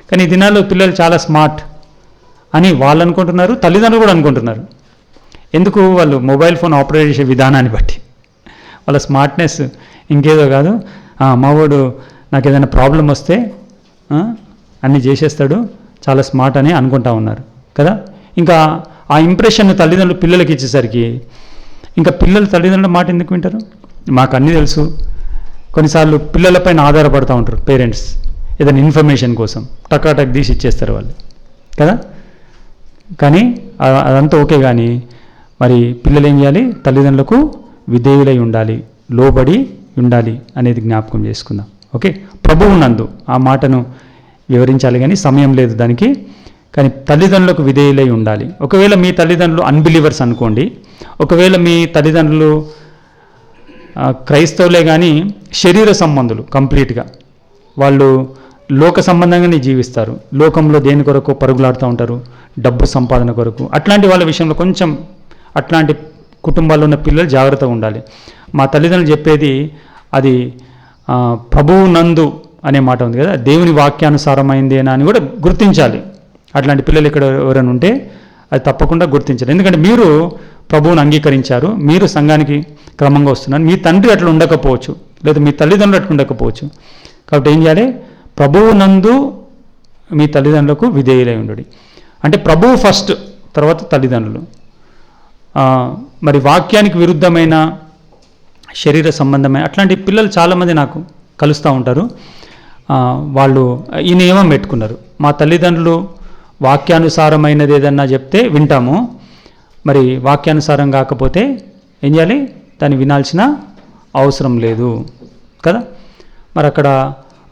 కానీ ఈ దినాల్లో పిల్లలు చాలా స్మార్ట్ అని వాళ్ళు అనుకుంటున్నారు, తల్లిదండ్రులు కూడా అనుకుంటున్నారు. ఎందుకు? వాళ్ళు మొబైల్ ఫోన్ ఆపరేట్ చేసే విధానాన్ని బట్టి వాళ్ళ స్మార్ట్నెస్ ఇంకేదో కాదు. మావాడు నాకు ఏదైనా ప్రాబ్లం వస్తే అన్నీ చేసేస్తాడు, చాలా స్మార్ట్ అని అనుకుంటా ఉన్నారు కదా. ఇంకా ఆ ఇంప్రెషన్ తల్లిదండ్రులు పిల్లలకి ఇచ్చేసరికి ఇంకా పిల్లలు తల్లిదండ్రుల మాట ఎందుకు వింటారు? మాకు అన్నీ తెలుసు. కొన్నిసార్లు పిల్లలపైన ఆధారపడుతూ ఉంటారు పేరెంట్స్, ఏదైనా ఇన్ఫర్మేషన్ కోసం టకాటక్ తీసి ఇచ్చేస్తారు వాళ్ళు కదా. కానీ అదంతా ఓకే, కానీ మరి పిల్లలు ఏం చేయాలి? తల్లిదండ్రులకు విధేయులై ఉండాలి, లోబడి ఉండాలి అనేది జ్ఞాపకం చేసుకుందాం. ఓకే, ప్రభువు నందు ఆ మాటను వివరించాలి కానీ సమయం లేదు దానికి. కానీ తల్లిదండ్రులకు విధేయులై ఉండాలి. ఒకవేళ మీ తల్లిదండ్రులు అన్బిలీవర్స్ అనుకోండి, ఒకవేళ మీ తల్లిదండ్రులు క్రైస్తవులే కానీ శరీర సంబంధులు కంప్లీట్గా, వాళ్ళు లోక సంబంధంగానే జీవిస్తారు, లోకంలో దేని కొరకు పరుగులాడుతూ ఉంటారు, డబ్బు సంపాదన కొరకు, అట్లాంటి వాళ్ళ విషయంలో కొంచెం అట్లాంటి కుటుంబాల్లో ఉన్న పిల్లలు జాగ్రత్తగా ఉండాలి. మా తల్లిదండ్రులు చెప్పేది అది ప్రభువు నందు అనే మాట ఉంది కదా, దేవుని వాక్యానుసారమైందేనా అని కూడా గుర్తించాలి. అట్లాంటి పిల్లలు ఇక్కడ ఎవరైనా ఉంటే అది తప్పకుండా గుర్తించాలి. ఎందుకంటే మీరు ప్రభువుని అంగీకరించారు, మీరు సంఘానికి క్రమంగా వస్తున్నారు. మీ తండ్రి అట్లా ఉండకపోవచ్చు, లేదా మీ తల్లిదండ్రులు అట్లా ఉండకపోవచ్చు. కాబట్టి ఏం చేయాలి? ప్రభువు నందు మీ తల్లిదండ్రులకు విధేయులై ఉండడు. అంటే ప్రభువు ఫస్ట్, తర్వాత తల్లిదండ్రులు. మరి వాక్యానికి విరుద్ధమైన శరీర సంబంధమైన అట్లాంటి పిల్లలు చాలామంది నాకు కలుస్తూ ఉంటారు. వాళ్ళు ఈ నియమం పెట్టుకున్నారు, మా తల్లిదండ్రులు వాక్యానుసారమైనది ఏదన్నా చెప్తే వింటాము, మరి వాక్యానుసారం కాకపోతే ఏం చేయాలి? దాన్ని వినాల్సిన అవసరం లేదు కదా. మరి అక్కడ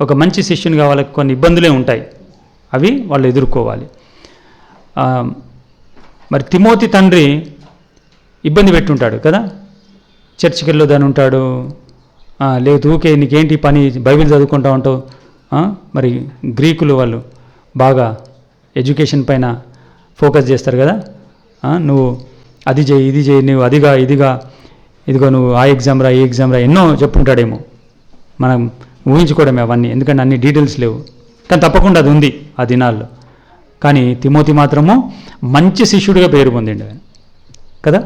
ఒక మంచి శిష్యునిగా వాళ్ళకి కొన్ని ఇబ్బందులే ఉంటాయి, అవి వాళ్ళు ఎదుర్కోవాలి. మరి తిమోతి తండ్రి ఇబ్బంది పెట్టుంటాడు కదా, చర్చికి వెళ్ళొద్దని ఉంటాడు, లేదు ఊకే నీకేంటి పని, బైబిల్ చదువుకుంటా ఉంటావు. మరి గ్రీకులు వాళ్ళు బాగా ఎడ్యుకేషన్ పైన ఫోకస్ చేస్తారు కదా, నువ్వు అది చేయి ఇది చేయి, నువ్వు అదిగా ఇదిగా, ఇదిగో నువ్వు ఆ ఎగ్జామ్ రా ఈ ఎగ్జామ్ రా, ఎన్నో చెప్పుంటాడేమో, మనం ఊహించుకోవడమే అవన్నీ, ఎందుకంటే అన్ని డీటెయిల్స్ లేవు. కానీ తప్పకుండా అది ఉంది ఆ దినాల్లో. కానీ తిమోతి మాత్రము మంచి శిష్యుడిగా పేరు పొందిండు కదా.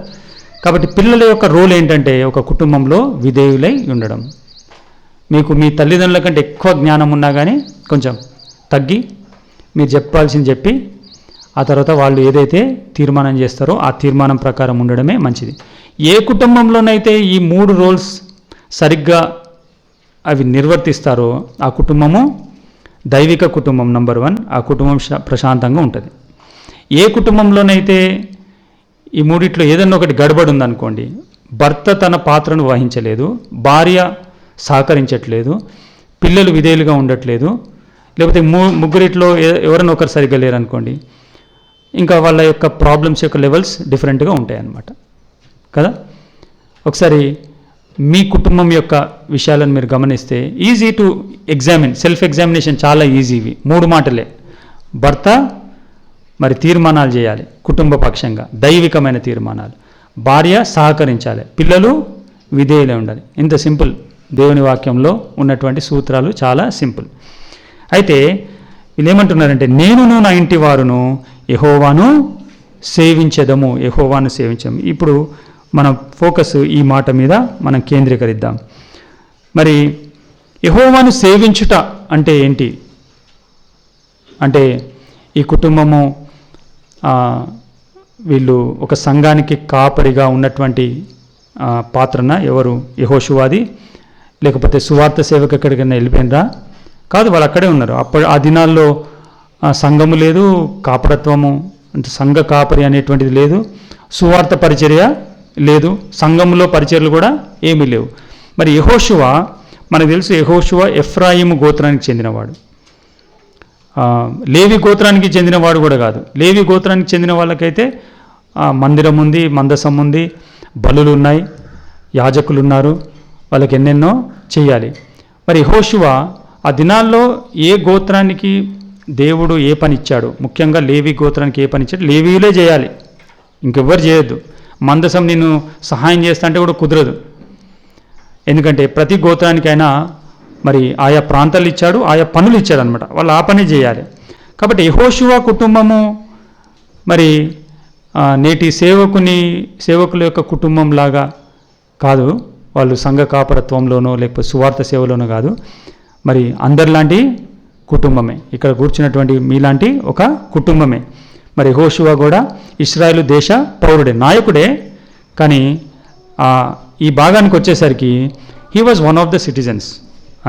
కాబట్టి పిల్లల యొక్క రోల్ ఏంటంటే ఒక కుటుంబంలో విధేయులై ఉండడం. మీకు మీ తల్లిదండ్రుల కంటే ఎక్కువ జ్ఞానం ఉన్నా కానీ కొంచెం తగ్గి మీరు చెప్పాల్సింది చెప్పి ఆ తర్వాత వాళ్ళు ఏదైతే తీర్మానం చేస్తారో ఆ తీర్మానం ప్రకారం ఉండడమే మంచిది. ఏ కుటుంబంలోనైతే ఈ 3 రోల్స్ సరిగ్గా అవి నిర్వర్తిస్తారో ఆ కుటుంబము దైవిక కుటుంబం, నంబర్ 1. ఆ కుటుంబం ప్రశాంతంగా ఉంటుంది. ఏ కుటుంబంలోనైతే ఈ మూడిట్లో ఏదన్నా ఒకటి గడబడి ఉందనుకోండి, భర్త తన పాత్రను వహించలేదు, భార్య సహకరించట్లేదు, పిల్లలు విధేయులుగా ఉండట్లేదు, లేకపోతే ముగ్గురిట్లో ఎవరైనా ఒకరు సరిగ్గా లేరనుకోండి, ఇంకా వాళ్ళ యొక్క ప్రాబ్లమ్స్ యొక్క లెవెల్స్ డిఫరెంట్గా ఉంటాయన్నమాట కదా. ఒకసారి మీ కుటుంబం యొక్క విషయాలను మీరు గమనిస్తే easy to examine, self examination చాలా ఈజీవి. 3 మాటలే. భర్త మరి తీర్మానాలు చేయాలి కుటుంబ పక్షంగా, దైవికమైన తీర్మానాలు. భార్య సహకరించాలి, పిల్లలు విధేయులై ఉండాలి. ఇంత సింపుల్. దేవుని వాక్యంలో ఉన్నటువంటి సూత్రాలు చాలా సింపుల్. అయితే వీళ్ళు ఏమంటున్నారంటే, నేనును నా ఇంటి వారును యెహోవాను సేవించెదము, యెహోవాను సేవించము. ఇప్పుడు మన ఫోకస్ ఈ మాట మీద మనం కేంద్రీకరిద్దాం. మరి యెహోవాను సేవించుట అంటే ఏంటి అంటే, ఈ కుటుంబము వీళ్ళు ఒక సంఘానికి కాపరిగా ఉన్నటువంటి పాత్రన ఎవరు? యెహోషువాది, లేకపోతే సువార్త సేవకు ఎక్కడికైనా వెళ్ళిపోయినరా? కాదు, వాళ్ళు అక్కడే ఉన్నారు. ఆ దినాల్లో సంఘము లేదు, కాపరత్వము అంటే సంఘ కాపరి అనేటువంటిది లేదు, సువార్త పరిచర్య లేదు, సంఘంలో పరిచర్యలు కూడా ఏమీ లేవు. మరి యెహోషువ, మనకు తెలుసు యెహోషువ ఎఫ్రాయిము గోత్రానికి చెందినవాడు, లేవి గోత్రానికి చెందినవాడు కూడా కాదు. లేవి గోత్రానికి చెందిన వాళ్ళకైతే మందిరం ఉంది, మందసం ఉంది, బలులు ఉన్నాయి, యాజకులు ఉన్నారు, వాళ్ళకి ఎన్నెన్నో చేయాలి. మరి యెహోషువ ఆ దినాల్లో ఏ గోత్రానికి దేవుడు ఏ పని ఇచ్చాడు, ముఖ్యంగా లేవి గోత్రానికి ఏ పని ఇచ్చాడు, లేవీయులే చేయాలి, ఇంకెవ్వరు చేయొద్దు. మందసం నేను సహాయం చేస్తా అంటే కూడా కుదరదు. ఎందుకంటే ప్రతి గోత్రానికైనా మరి ఆయా ప్రాంతాలు ఇచ్చాడు, ఆయా పనులు ఇచ్చాడు అనమాట. వాళ్ళు ఆ పని చేయాలి. కాబట్టి యెహోషువ కుటుంబము మరి నేటి సేవకుల యొక్క కుటుంబం లాగా కాదు. వాళ్ళు సంఘ కాపరత్వంలోనో లేకపోతే సువార్త సేవలోనో కాదు, మరి అందరిలాంటి కుటుంబమే. ఇక్కడ కూర్చున్నటువంటి మీలాంటి ఒక కుటుంబమే. మరి యెహోషువ కూడా ఇశ్రాయేలు దేశ పౌరుడే, నాయకుడే. కానీ ఈ భాగానికి వచ్చేసరికి he was one of the citizens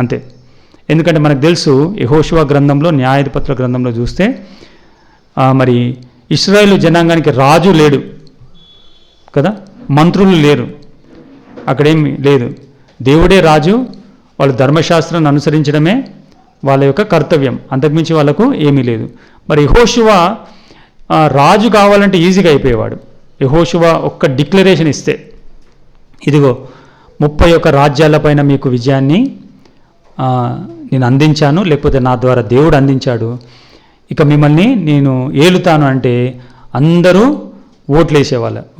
అంతే. ఎందుకంటే మనకు తెలుసు యెహోషువ గ్రంథంలో, న్యాయాధిపతుల గ్రంథంలో చూస్తే మరి ఇశ్రాయేలు జనాంగానికి రాజు లేడు కదా, మంత్రులు లేరు, అక్కడేమి లేదు. దేవుడే రాజు, వాళ్ళు ధర్మశాస్త్రాన్ని అనుసరించడమే వాళ్ళ యొక్క కర్తవ్యం, అంతకుమించి వాళ్ళకు ఏమీ లేదు. మరి యెహోషువ రాజు కావాలంటే ఈజీగా అయిపోయేవాడు. యెహోషువ ఒక్క డిక్లరేషన్ ఇస్తే, ఇదిగో 31 రాజ్యాలపైన మీకు విజయాన్ని నేను అందించాను, లేకపోతే నా ద్వారా దేవుడు అందించాడు, ఇక మిమ్మల్ని నేను ఏలుతాను అంటే అందరూ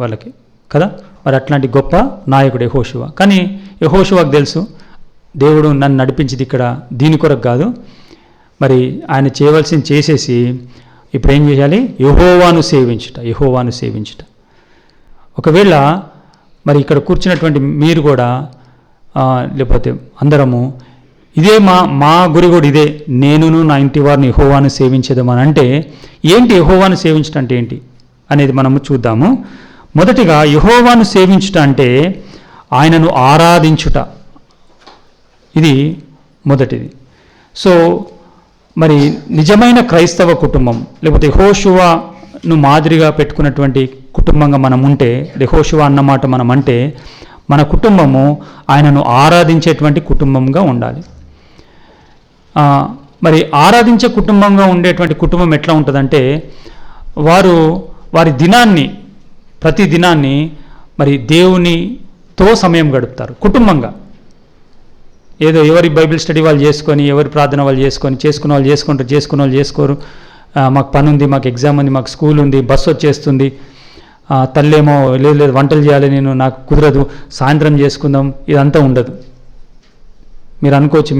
వాళ్ళకి కదా. మరి అట్లాంటి గొప్ప నాయకుడు యెహోషువ. కానీ యెహోషువకు తెలుసు దేవుడు నన్ను నడిపించింది ఇక్కడ దీని కొరకు కాదు, మరి ఆయన చేయవలసింది చేసేసి ఇప్పుడు ఏం చేయాలి, యెహోవాను సేవించుట. ఒకవేళ మరి ఇక్కడ కూర్చున్నటువంటి మీరు కూడా లేకపోతే అందరము ఇదే మా గురి కూడా ఇదే, నేనును నా ఇంటి వారిని యెహోవాను సేవించేదమని అంటే ఏంటి, యెహోవాను సేవించడం అంటే ఏంటి అనేది మనము చూద్దాము. మొదటిగా యెహోవాను సేవించుట అంటే ఆయనను ఆరాధించుట, ఇది మొదటిది. సో మరి నిజమైన క్రైస్తవ కుటుంబం లేకపోతే యెహోషువను మాదిరిగా పెట్టుకున్నటువంటి కుటుంబంగా మనం ఉంటే, యెహోషువ అన్నమాట మనం అంటే, మన కుటుంబము ఆయనను ఆరాధించేటువంటి కుటుంబంగా ఉండాలి. మరి ఆరాధించే కుటుంబంగా ఉండేటువంటి కుటుంబం ఎట్లా ఉంటుందంటే, వారి ప్రతి దినాన్ని మరి దేవునితో సమయం గడుపుతారు కుటుంబంగా. ఏదో ఎవరి బైబిల్ స్టడీ వాళ్ళు చేసుకొని, ఎవరి ప్రార్థన వాళ్ళు చేసుకున్న వాళ్ళు చేసుకోరు. మాకు పని ఉంది, మాకు ఎగ్జామ్ ఉంది, మాకు స్కూల్ ఉంది, బస్సు వచ్చేస్తుంది, తల్లేమో లేదు వంటలు చేయాలి, నాకు కుదరదు, సాయంత్రం చేసుకుందాం, ఇదంతా ఉండదు. మీరు అనుకోవచ్చు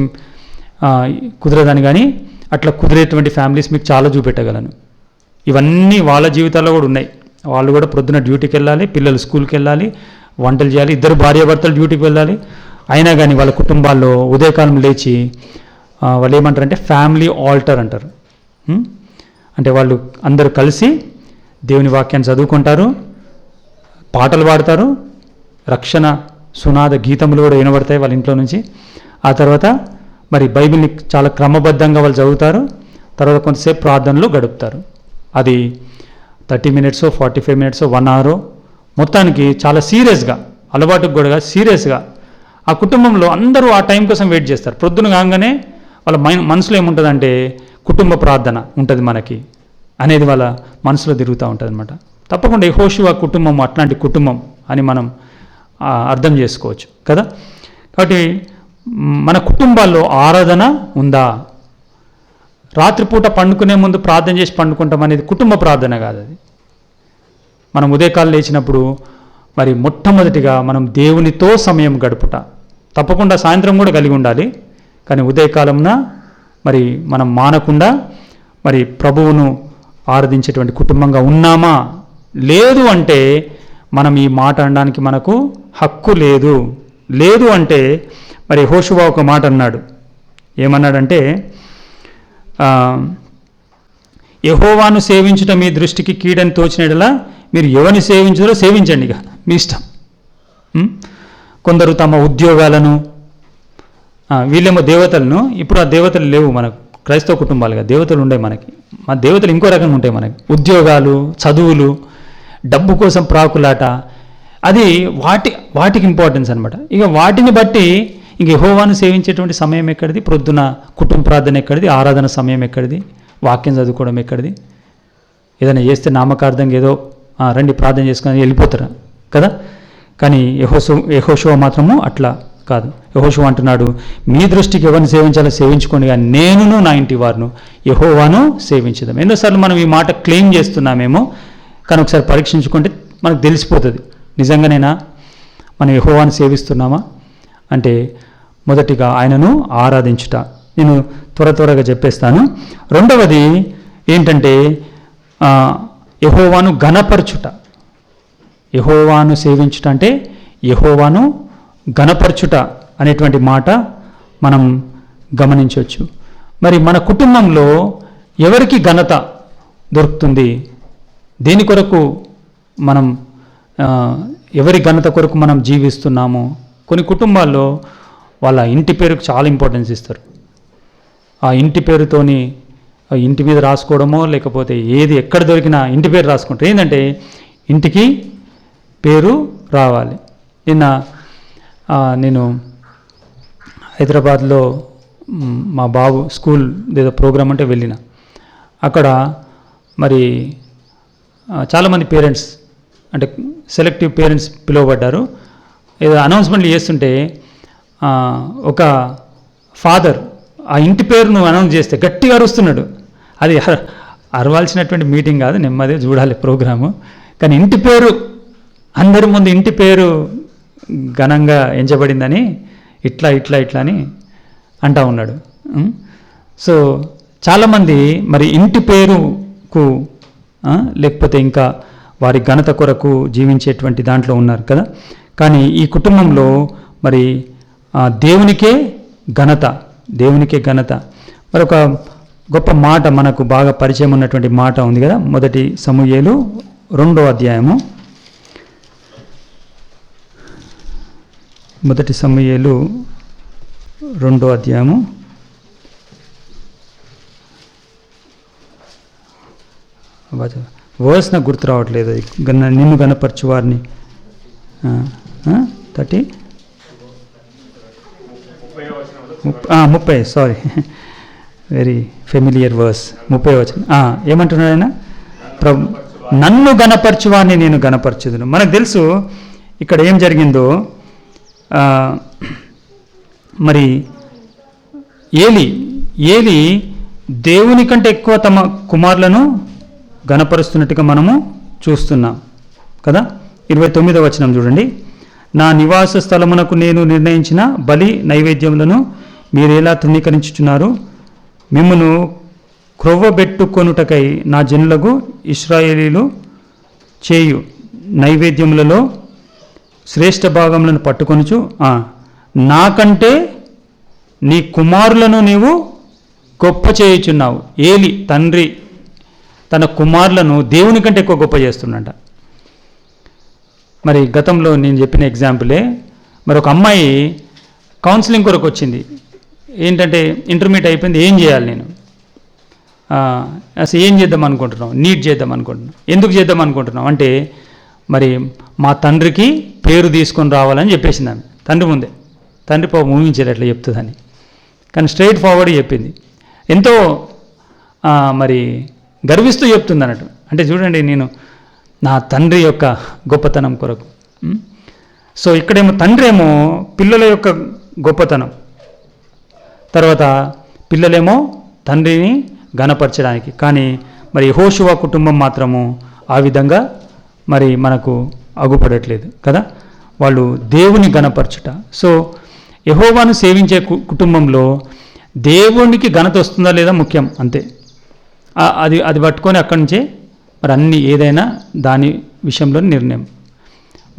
కుదరదని, కానీ అట్లా కుదిరేటువంటి ఫ్యామిలీస్ మీకు చాలా చూపెట్టగలను. ఇవన్నీ వాళ్ళ జీవితాల్లో కూడా ఉన్నాయి. వాళ్ళు కూడా ప్రొద్దున డ్యూటీకి వెళ్ళాలి, పిల్లలు స్కూల్కి వెళ్ళాలి, వంటలు చేయాలి, ఇద్దరు భార్యాభర్తలు డ్యూటీకి వెళ్ళాలి. అయినా కానీ వాళ్ళ కుటుంబాల్లో ఉదయకాలం లేచి వాళ్ళు ఏమంటారంటే ఫ్యామిలీ ఆల్టర్ అంటారు. అంటే వాళ్ళు అందరూ కలిసి దేవుని వాక్యాన్ని చదువుకుంటారు, పాటలు పాడతారు, రక్షణ సునాద గీతములు కూడా వినబడతాయి వాళ్ళ ఇంట్లో నుంచి. ఆ తర్వాత మరి బైబిల్ని చాలా క్రమబద్ధంగా వాళ్ళు చదువుతారు. తర్వాత కొంతసేపు ప్రార్థనలు గడుపుతారు. అది 30 మినిట్సో 45 మినిట్సో 1 అవర్, మొత్తానికి చాలా సీరియస్గా, అలవాటుకు కూడా సీరియస్గా ఆ కుటుంబంలో అందరూ ఆ టైం కోసం వెయిట్ చేస్తారు. ప్రొద్దున కాగానే వాళ్ళ మనసులో ఏముంటుందంటే కుటుంబ ప్రార్థన ఉంటుంది మనకి అనేది వాళ్ళ మనసులో తిరుగుతూ ఉంటుంది అనమాట. తప్పకుండా యెహోషువ కుటుంబం అట్లాంటి కుటుంబం అని మనం అర్థం చేసుకోవచ్చు కదా. కాబట్టి మన కుటుంబాల్లో ఆరాధన ఉందా? రాత్రిపూట పండుకునే ముందు ప్రార్థన చేసి పండుకుంటాం అనేది కుటుంబ ప్రార్థన కాదు. అది మనం ఉదయకాలం లేచినప్పుడు మరి మొట్టమొదటిగా మనం దేవునితో సమయం గడుపుట, తప్పకుండా సాయంత్రం కూడా కలిగి ఉండాలి. కానీ ఉదయకాలంన మరి మనం మానకుండా మరి ప్రభువును ఆరాధించేటువంటి కుటుంబంగా ఉన్నామా? లేదు అంటే మనం ఈ మాట అనడానికి మనకు హక్కు లేదు అంటే మరి యెహోషువ ఒక మాట అన్నాడు. ఏమన్నాడంటే, యెహోవాను సేవించుట మీ దృష్టికి కీడని తోచినట్లా మీరు ఎవరిని సేవించారో సేవించండి, ఇక మీ ఇష్టం. కొందరు తమ ఉద్యోగాలను, వీళ్ళేమో దేవతలను, ఇప్పుడు ఆ దేవతలు లేవు మనకు, క్రైస్తవ కుటుంబాలుగా దేవతలు ఉండే మనకి. మా దేవతలు ఇంకో రకంగా ఉంటాయి మనకి. ఉద్యోగాలు, చదువులు, డబ్బు కోసం ప్రాకులాట, అది వాటికి ఇంపార్టెన్స్ అనమాట. ఇక వాటిని బట్టి ఇంక యెహోవాను సేవించేటువంటి సమయం ఎక్కడిది? ప్రొద్దున కుటుంబ ప్రార్థన ఎక్కడిది? ఆరాధన సమయం ఎక్కడిది? వాక్యం చదువుకోవడం ఎక్కడిది? ఏదైనా చేస్తే నామకార్థంగా ఏదో రండి ప్రార్థన చేసుకొని వెళ్ళిపోతారు కదా. కానీ యెహోషువ మాత్రము అట్లా కాదు. యెహోషువ అంటున్నాడు, మీ దృష్టికి ఎవరిని సేవించాలో సేవించుకోండి, కానీ నేనును నా ఇంటి వారును యెహోవాను సేవించుదాం. ఎన్నోసార్లు మనం ఈ మాట క్లెయిమ్ చేస్తున్నామేమో, కానీ ఒకసారి పరీక్షించుకుంటే మనకు తెలిసిపోతుంది నిజంగానైనా మనం యెహోవాను సేవిస్తున్నామా అంటే మొదటిగా ఆయనను ఆరాధించుట. నేను త్వరగా చెప్పేస్తాను. రెండవది ఏంటంటే యెహోవాను ఘనపరచుట. యెహోవాను సేవించుట అంటే యెహోవాను ఘనపరచుట అనేటువంటి మాట మనం గమనించవచ్చు. మరి మన కుటుంబంలో ఎవరికి ఘనత దొరుకుతుంది? దేని కొరకు మనం ఎవరి ఘనత కొరకు మనం జీవిస్తున్నాము? కొన్ని కుటుంబాల్లో వాళ్ళ ఇంటి పేరుకు చాలా ఇంపార్టెన్స్ ఇస్తారు. ఆ ఇంటి పేరుతోని ఇంటి మీద రాసుకోవడమో లేకపోతే ఏది ఎక్కడ దొరికినా ఇంటి పేరు రాసుకుంటారు. ఏంటంటే ఇంటికి పేరు రావాలి. నేను హైదరాబాద్లో మా బాబు స్కూల్ ఏదో ప్రోగ్రామ్ అంటే వెళ్ళిన, అక్కడ మరి చాలామంది పేరెంట్స్ అంటే సెలెక్టివ్ పేరెంట్స్ పిలువబడ్డారు. ఏదో అనౌన్స్మెంట్లు చేస్తుంటే ఒక ఫాదర్ ఆ ఇంటి పేరును అనౌన్స్ చేస్తే గట్టిగా అరుస్తున్నాడు. అది అరవాల్సినటువంటి మీటింగ్ కాదు, నెమ్మదిగా చూడాలి ప్రోగ్రాము. కానీ ఇంటి పేరు అందరి ముందు ఇంటి పేరు ఘనంగా ఎంచబడిందని ఇట్లా అని అంటా ఉన్నాడు. సో చాలామంది మరి ఇంటి పేరుకు లేకపోతే ఇంకా వారి ఘనత కొరకు జీవించేటువంటి దాంట్లో ఉన్నారు కదా. కానీ ఈ కుటుంబంలో మరి దేవునికే ఘనత. మరి ఒక గొప్ప మాట మనకు బాగా పరిచయం ఉన్నటువంటి మాట ఉంది కదా, 1 సమూయేలు 2వ అధ్యాయము. 1 సమూయేలు 2వ అధ్యాయము. వర్స్ నాకు గుర్తు రావట్లేదు. నిన్ను గణపరచు వారిని 30 సారీ, వెరీ ఫెమిలియర్ వర్స్. 30వ వచనం ఏమంటున్నాడు ఆయన? నన్ను గణపరచువాన్ని నేను గణపరచుదును. మనకు తెలుసు ఇక్కడ ఏం జరిగిందో. మరి ఏలి దేవుని కంటే ఎక్కువ తమ కుమారులను గణపరుస్తున్నట్టుగా మనము చూస్తున్నాం కదా. 29వ వచనం చూడండి. నా నివాస స్థలమునకు నేను నిర్ణయించిన బలి నైవేద్యములను మీరేలా తృణీకరించుచున్నారు? మిమ్మును క్రొవ్వబెట్టుకొనుటకై నా జనులకు ఇశ్రాయేలీలు చేయు నైవేద్యములలో శ్రేష్ఠ భాగములను పట్టుకొనుచు నాకంటే నీ కుమారులను నీవు గొప్ప చేయుచున్నావు. ఏలి తండ్రి తన కుమారులను దేవుని కంటే ఎక్కువ గొప్ప చేస్తున్నట. మరి గతంలో నేను చెప్పిన ఎగ్జాంపులే. మరి ఒక అమ్మాయి కౌన్సిలింగ్ కొరకు వచ్చింది. ఏంటంటే ఇంటర్మీడియట్ అయిపోయింది, ఏం చేయాలి నేను, అసలు ఏం చేద్దాం అనుకుంటున్నాం, నీట్ చేద్దాం అనుకుంటున్నాం. ఎందుకు చేద్దాం అనుకుంటున్నాం అంటే మరి మా తండ్రికి పేరు తీసుకొని రావాలని చెప్పేసింది ఆమె తండ్రి ముందే. తండ్రి పాపం ఊహించారు ఎట్లా చెప్తుందని, కానీ స్ట్రైట్ ఫార్వర్డ్ చెప్పింది. ఎంతో మరి గర్విస్తూ చెప్తుంది అన్నట్టు. అంటే చూడండి, నేను నా తండ్రి యొక్క గొప్పతనం కొరకు. సో ఇక్కడేమో తండ్రి ఏమో పిల్లల యొక్క గొప్పతనం, తర్వాత పిల్లలేమో తండ్రిని ఘనపరచడానికి. కానీ మరి యెహోషువ కుటుంబం మాత్రము ఆ విధంగా మరి మనకు అగుపడట్లేదు కదా. వాళ్ళు దేవుని ఘనపరచుట. సో యెహోవాను సేవించే కుటుంబంలో దేవునికి ఘనత వస్తుందా లేదా ముఖ్యం, అంతే. అది పట్టుకొని అక్కడి నుంచే మరి అన్ని ఏదైనా దాని విషయంలో నిర్ణయం.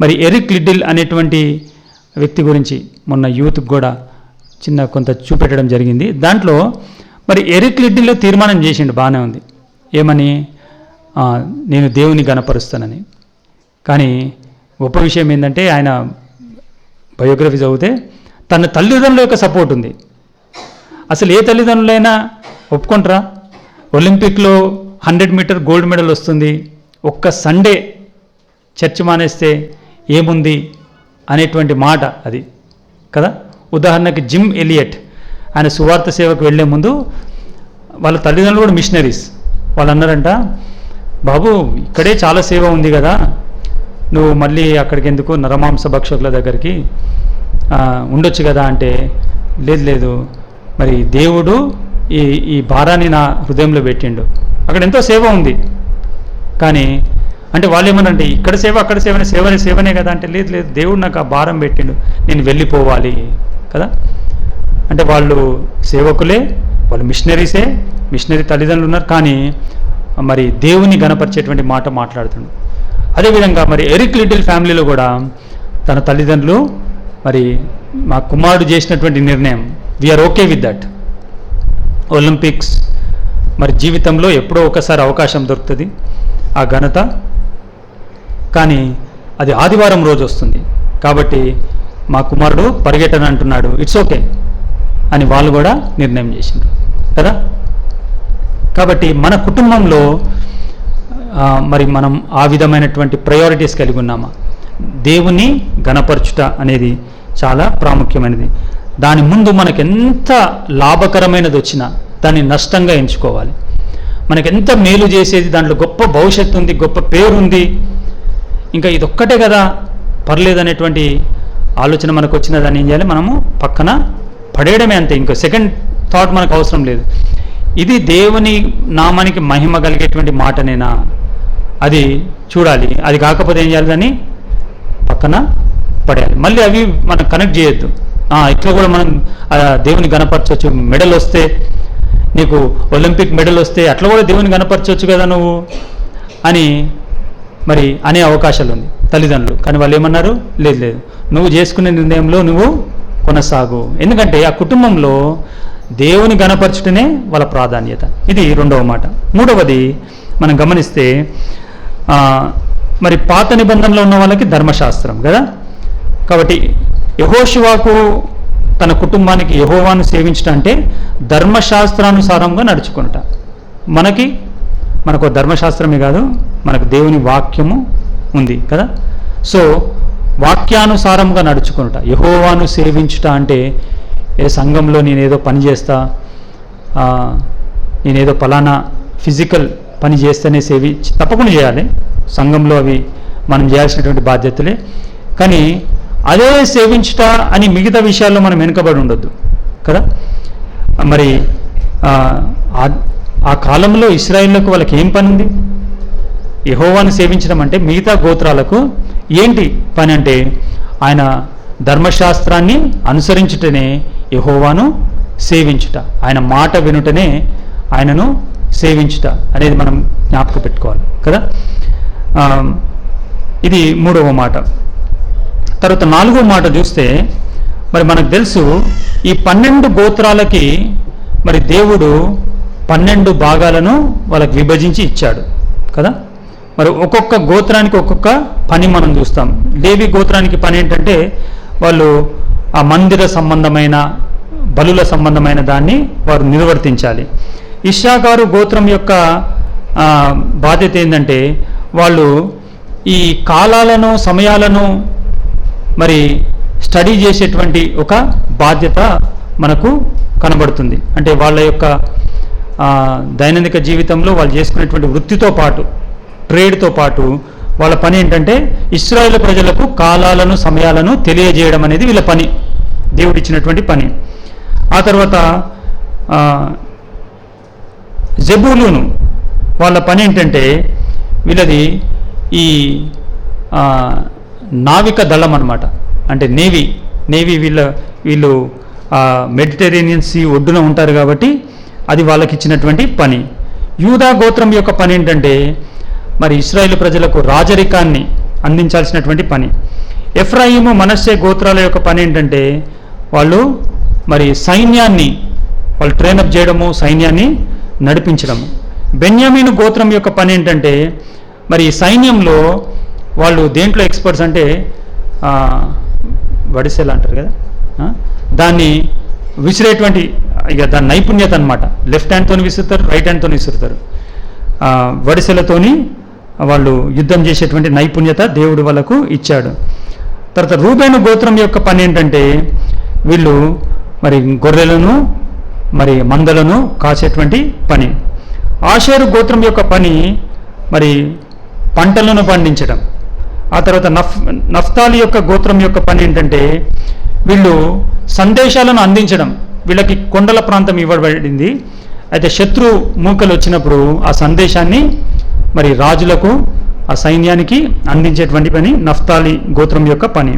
మరి ఎరిక్ లిడ్డిల్ అనేటువంటి వ్యక్తి గురించి మొన్న యూత్కి కూడా కొంత చూపెట్టడం జరిగింది. దాంట్లో మరి ఎరిక్ లిడ్డిల్ తీర్మానం చేసిండు, బాగానే ఉంది. ఏమని? నేను దేవుని ఘనపరుస్తానని. కానీ గొప్ప విషయం ఏంటంటే ఆయన బయోగ్రఫీ చదివితే తన తల్లిదండ్రుల యొక్క సపోర్ట్ ఉంది. అసలు ఏ తల్లిదండ్రులైనా ఒప్పుకుంటారా? ఒలింపిక్లో 100 మీటర్ గోల్డ్ మెడల్ వస్తుంది, ఒక్క సండే చర్చ్ మానేస్తే ఏముంది అనేటువంటి మాట అది కదా. ఉదాహరణకి జిమ్ ఎలియట్ ఆయన సువార్త సేవకు వెళ్లే ముందు వాళ్ళ తల్లిదండ్రులు కూడా మిషనరీస్. వాళ్ళు అన్నారంట, బాబు ఇక్కడే చాలా సేవ ఉంది కదా, నువ్వు మళ్ళీ అక్కడికి ఎందుకు, నరమాంస భక్షకుల దగ్గరికి ఉండొచ్చు కదా అంటే, లేదు మరి దేవుడు ఈ భారాన్ని నా హృదయంలో పెట్టిండు, అక్కడ ఎంతో సేవ ఉంది, కానీ అంటే వాళ్ళు ఏమనంటే ఇక్కడ సేవ అక్కడ సేవనే కదా అంటే, లేదు లేదు, దేవుడు నాకు ఆ భారం పెట్టిండు, నేను వెళ్ళిపోవాలి కదా. అంటే వాళ్ళు సేవకులే, వాళ్ళు మిషనరీ తల్లిదండ్రులు ఉన్నారు, కానీ మరి దేవుని గణపరిచేటువంటి మాట మాట్లాడుతుండు. అదేవిధంగా మరి ఎరిక్ లిటిల్ ఫ్యామిలీలో కూడా తన తల్లిదండ్రులు మరి మా కుమారుడు చేసినటువంటి నిర్ణయం, we are okay with that. Olympics మరి జీవితంలో ఎప్పుడో ఒకసారి అవకాశం దొరుకుతుంది ఆ ఘనత, కానీ అది ఆదివారం రోజు వస్తుంది కాబట్టి మా కుమారుడు పరిగెట్టని అంటున్నాడు, ఇట్స్ ఓకే అని వాళ్ళు కూడా నిర్ణయం చేసిండ్రు కదా. కాబట్టి మన కుటుంబంలో మరి మనం ఆ విధమైనటువంటి ప్రయారిటీస్ కలిగి ఉన్నామా? దేవుని గణపరచుట అనేది చాలా ప్రాముఖ్యమైనది. దాని ముందు మనకు ఎంత లాభకరమైనది వచ్చినా దాన్ని నష్టంగా ఎంచుకోవాలి. మనకు ఎంత మేలు చేసేది, దాంట్లో గొప్ప భవిష్యత్తు ఉంది, గొప్ప పేరుంది, ఇంకా ఇదొక్కటే కదా పర్లేదనేటువంటి ఆలోచన మనకు వచ్చిన దాన్ని ఏం చేయాలి, మనము పక్కన పడేయడమే అంతే. ఇంకో సెకండ్ థాట్ మనకు అవసరం లేదు. ఇది దేవుని నామానికి మహిమ కలిగేటువంటి మాటనేనా, అది చూడాలి. అది కాకపోతే ఏం చేయాలి, దాన్ని పక్కన పడేయాలి. మళ్ళీ అవి మనం కనెక్ట్ చేయొద్దు. ఇట్లా కూడా మనం దేవుని గణపరచవచ్చు, మెడల్ వస్తే నీకు ఒలింపిక్ మెడల్ వస్తే అట్లా కూడా దేవుని గణపరచవచ్చు కదా నువ్వు అని మరి అనే అవకాశాలు ఉంది తల్లిదండ్రులు. కానీ వాళ్ళు ఏమన్నారు, లేదు లేదు, నువ్వు చేసుకునే నిర్ణయంలో నువ్వు కొనసాగు. ఎందుకంటే ఆ కుటుంబంలో దేవుని గణపరచుటనే వాళ్ళ ప్రాధాన్యత. ఇది రెండవ మాట. మూడవది మనం గమనిస్తే మరి పాత నిబంధనలో ఉన్న వాళ్ళకి ధర్మశాస్త్రం కదా. కాబట్టి యెహోషువకు తన కుటుంబానికి యెహోవాను సేవించడం అంటే ధర్మశాస్త్రానుసారంగా నడుచుకుంటా. మనకు ధర్మశాస్త్రమే కాదు, మనకు దేవుని వాక్యము ఉంది కదా. సో వాక్యానుసారంగా నడుచుకుంటా, యెహోవాను సేవించుట అంటే ఏ సంఘంలో నేనేదో పని చేస్తా, నేనేదో పలానా ఫిజికల్ పని చేస్తేనే తప్పకుండా చేయాలి, సంఘంలో అవి మనం చేయాల్సినటువంటి బాధ్యతలే. కానీ అదే సేవించుట అని మిగతా విషయాల్లో మనం వెనుకబడి ఉండొద్దు కదా. మరి ఆ కాలంలో ఇశ్రాయేలులకు వాళ్ళకి ఏం పని ఉంది? యెహోవాను సేవించడం అంటే మిగతా గోత్రాలకు ఏంటి పని అంటే ఆయన ధర్మశాస్త్రాన్ని అనుసరించుటనే యెహోవాను సేవించుట, ఆయన మాట వినుటనే ఆయనను సేవించుట అనేది మనం జ్ఞాపకం పెట్టుకోవాలి కదా. ఇది మూడవ మాట. తర్వాత నాలుగవ మాట చూస్తే మరి మనకు తెలుసు ఈ 12 గోత్రాలకి మరి దేవుడు 12 భాగాలను వాళ్ళకి విభజించి ఇచ్చాడు కదా. మరి ఒక్కొక్క గోత్రానికి ఒక్కొక్క పని మనం చూస్తాం. లేవి గోత్రానికి పని ఏంటంటే వాళ్ళు ఆ మందిర సంబంధమైన బలుల సంబంధమైన దాన్ని వారు నిర్వర్తించాలి. ఇశ్శాఖారు గోత్రం యొక్క బాధ్యత ఏంటంటే వాళ్ళు ఈ కాలాలను సమయాలను మరి స్టడీ చేసేటువంటి ఒక బాధ్యత మనకు కనబడుతుంది. అంటే వాళ్ళ యొక్క దైనందిక జీవితంలో వాళ్ళు చేసుకునేటువంటి వృత్తితో పాటు, ట్రేడ్తో పాటు వాళ్ళ పని ఏంటంటే ఇశ్రాయేలు ప్రజలకు కాలాలను సమయాలను తెలియజేయడం అనేది వీళ్ళ పని, దేవుడిచ్చినటువంటి పని. ఆ తర్వాత జెబూలూను వాళ్ళ పని ఏంటంటే వీళ్ళది ఈ నావిక దళం అన్నమాట. అంటే నేవీ వీళ్ళు మెడిటరేనియన్ సీ ఒడ్డున ఉంటారు కాబట్టి అది వాళ్ళకి ఇచ్చినటువంటి పని. యూదా గోత్రం యొక్క పని ఏంటంటే మరి ఇశ్రాయేలు ప్రజలకు రాజరికాన్ని అందించాల్సినటువంటి పని. ఎఫ్రాయిము మనష్షే గోత్రాల యొక్క పని ఏంటంటే వాళ్ళు మరి సైన్యాన్ని వాళ్ళు ట్రైనప్ చేయడము, సైన్యాన్ని నడిపించడము. బెన్యామీను గోత్రం యొక్క పని ఏంటంటే మరి సైన్యంలో వాళ్ళు దేంట్లో ఎక్స్పర్ట్స్ అంటే వడిసెల అంటారు కదా, దాన్ని విసిరేటువంటి ఇక దాని నైపుణ్యత అనమాట. లెఫ్ట్ హ్యాండ్తో విసురుతారు, రైట్ హ్యాండ్తో విసురుతారు. వడిసెలతోని వాళ్ళు యుద్ధం చేసేటువంటి నైపుణ్యత దేవుడు వాళ్ళకు ఇచ్చాడు. తర్వాత రూబేను గోత్రం యొక్క పని ఏంటంటే వీళ్ళు మరి గొర్రెలను మరి మందలను కాసేటువంటి పని. ఆషేరు గోత్రం యొక్క పని మరి పంటలను పండించడం. ఆ తర్వాత నఫ్తాలి యొక్క గోత్రం యొక్క పని ఏంటంటే వీళ్ళు సందేశాలను అందించడం. వీళ్ళకి కొండల ప్రాంతం ఇవ్వబడింది, అయితే శత్రు మూకలు వచ్చినప్పుడు ఆ సందేశాన్ని మరి రాజులకు ఆ సైన్యానికి అందించేటువంటి పని నఫ్తాలి గోత్రం యొక్క పని.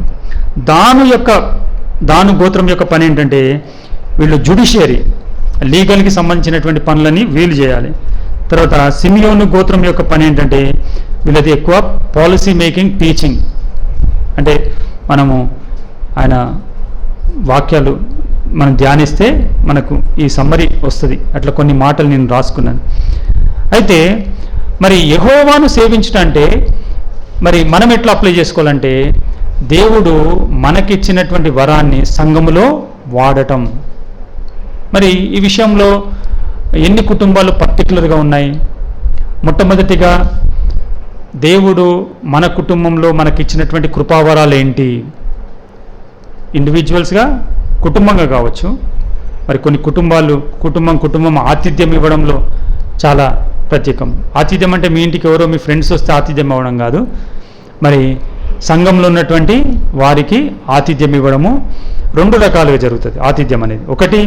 దాను గోత్రం యొక్క పని ఏంటంటే వీళ్ళు జుడిషియరీ, లీగల్కి సంబంధించినటువంటి పనులని వీళ్ళు చేయాలి. తర్వాత సిమియోను గోత్రం యొక్క పని ఏంటంటే వీళ్ళది ఎక్కువ పాలసీ మేకింగ్, టీచింగ్. అంటే మనము ఆయన వాక్యాలు మనం ధ్యానిస్తే మనకు ఈ సమ్మరీ వస్తుంది. అట్లా కొన్ని మాటలు నేను రాసుకున్నాను. అయితే మరి యెహోవాను సేవించడం అంటే మరి మనం ఎట్లా అప్లై చేసుకోవాలంటే దేవుడు మనకిచ్చినటువంటి వరాన్ని సంఘములో వాడటం. మరి ఈ విషయంలో ఎన్ని కుటుంబాలు పర్టికులర్గా ఉన్నాయి? మొట్టమొదటిగా దేవుడు మన కుటుంబంలో మనకిచ్చినటువంటి కృపావరాలు ఏంటి? ఇండివిజువల్స్గా, కుటుంబంగా కావచ్చు. మరి కొన్ని కుటుంబాలు కుటుంబం ఆతిథ్యం ఇవ్వడంలో చాలా ప్రత్యేకం. ఆతిథ్యం అంటే మీ ఇంటికి ఎవరో మీ ఫ్రెండ్స్ వస్తే ఆతిథ్యం ఇవ్వడం కాదు, మరి సంఘంలో ఉన్నటువంటి వారికి ఆతిథ్యం ఇవ్వడము 2 రకాలుగా జరుగుతుంది. ఆతిథ్యం అనేది ఒకటి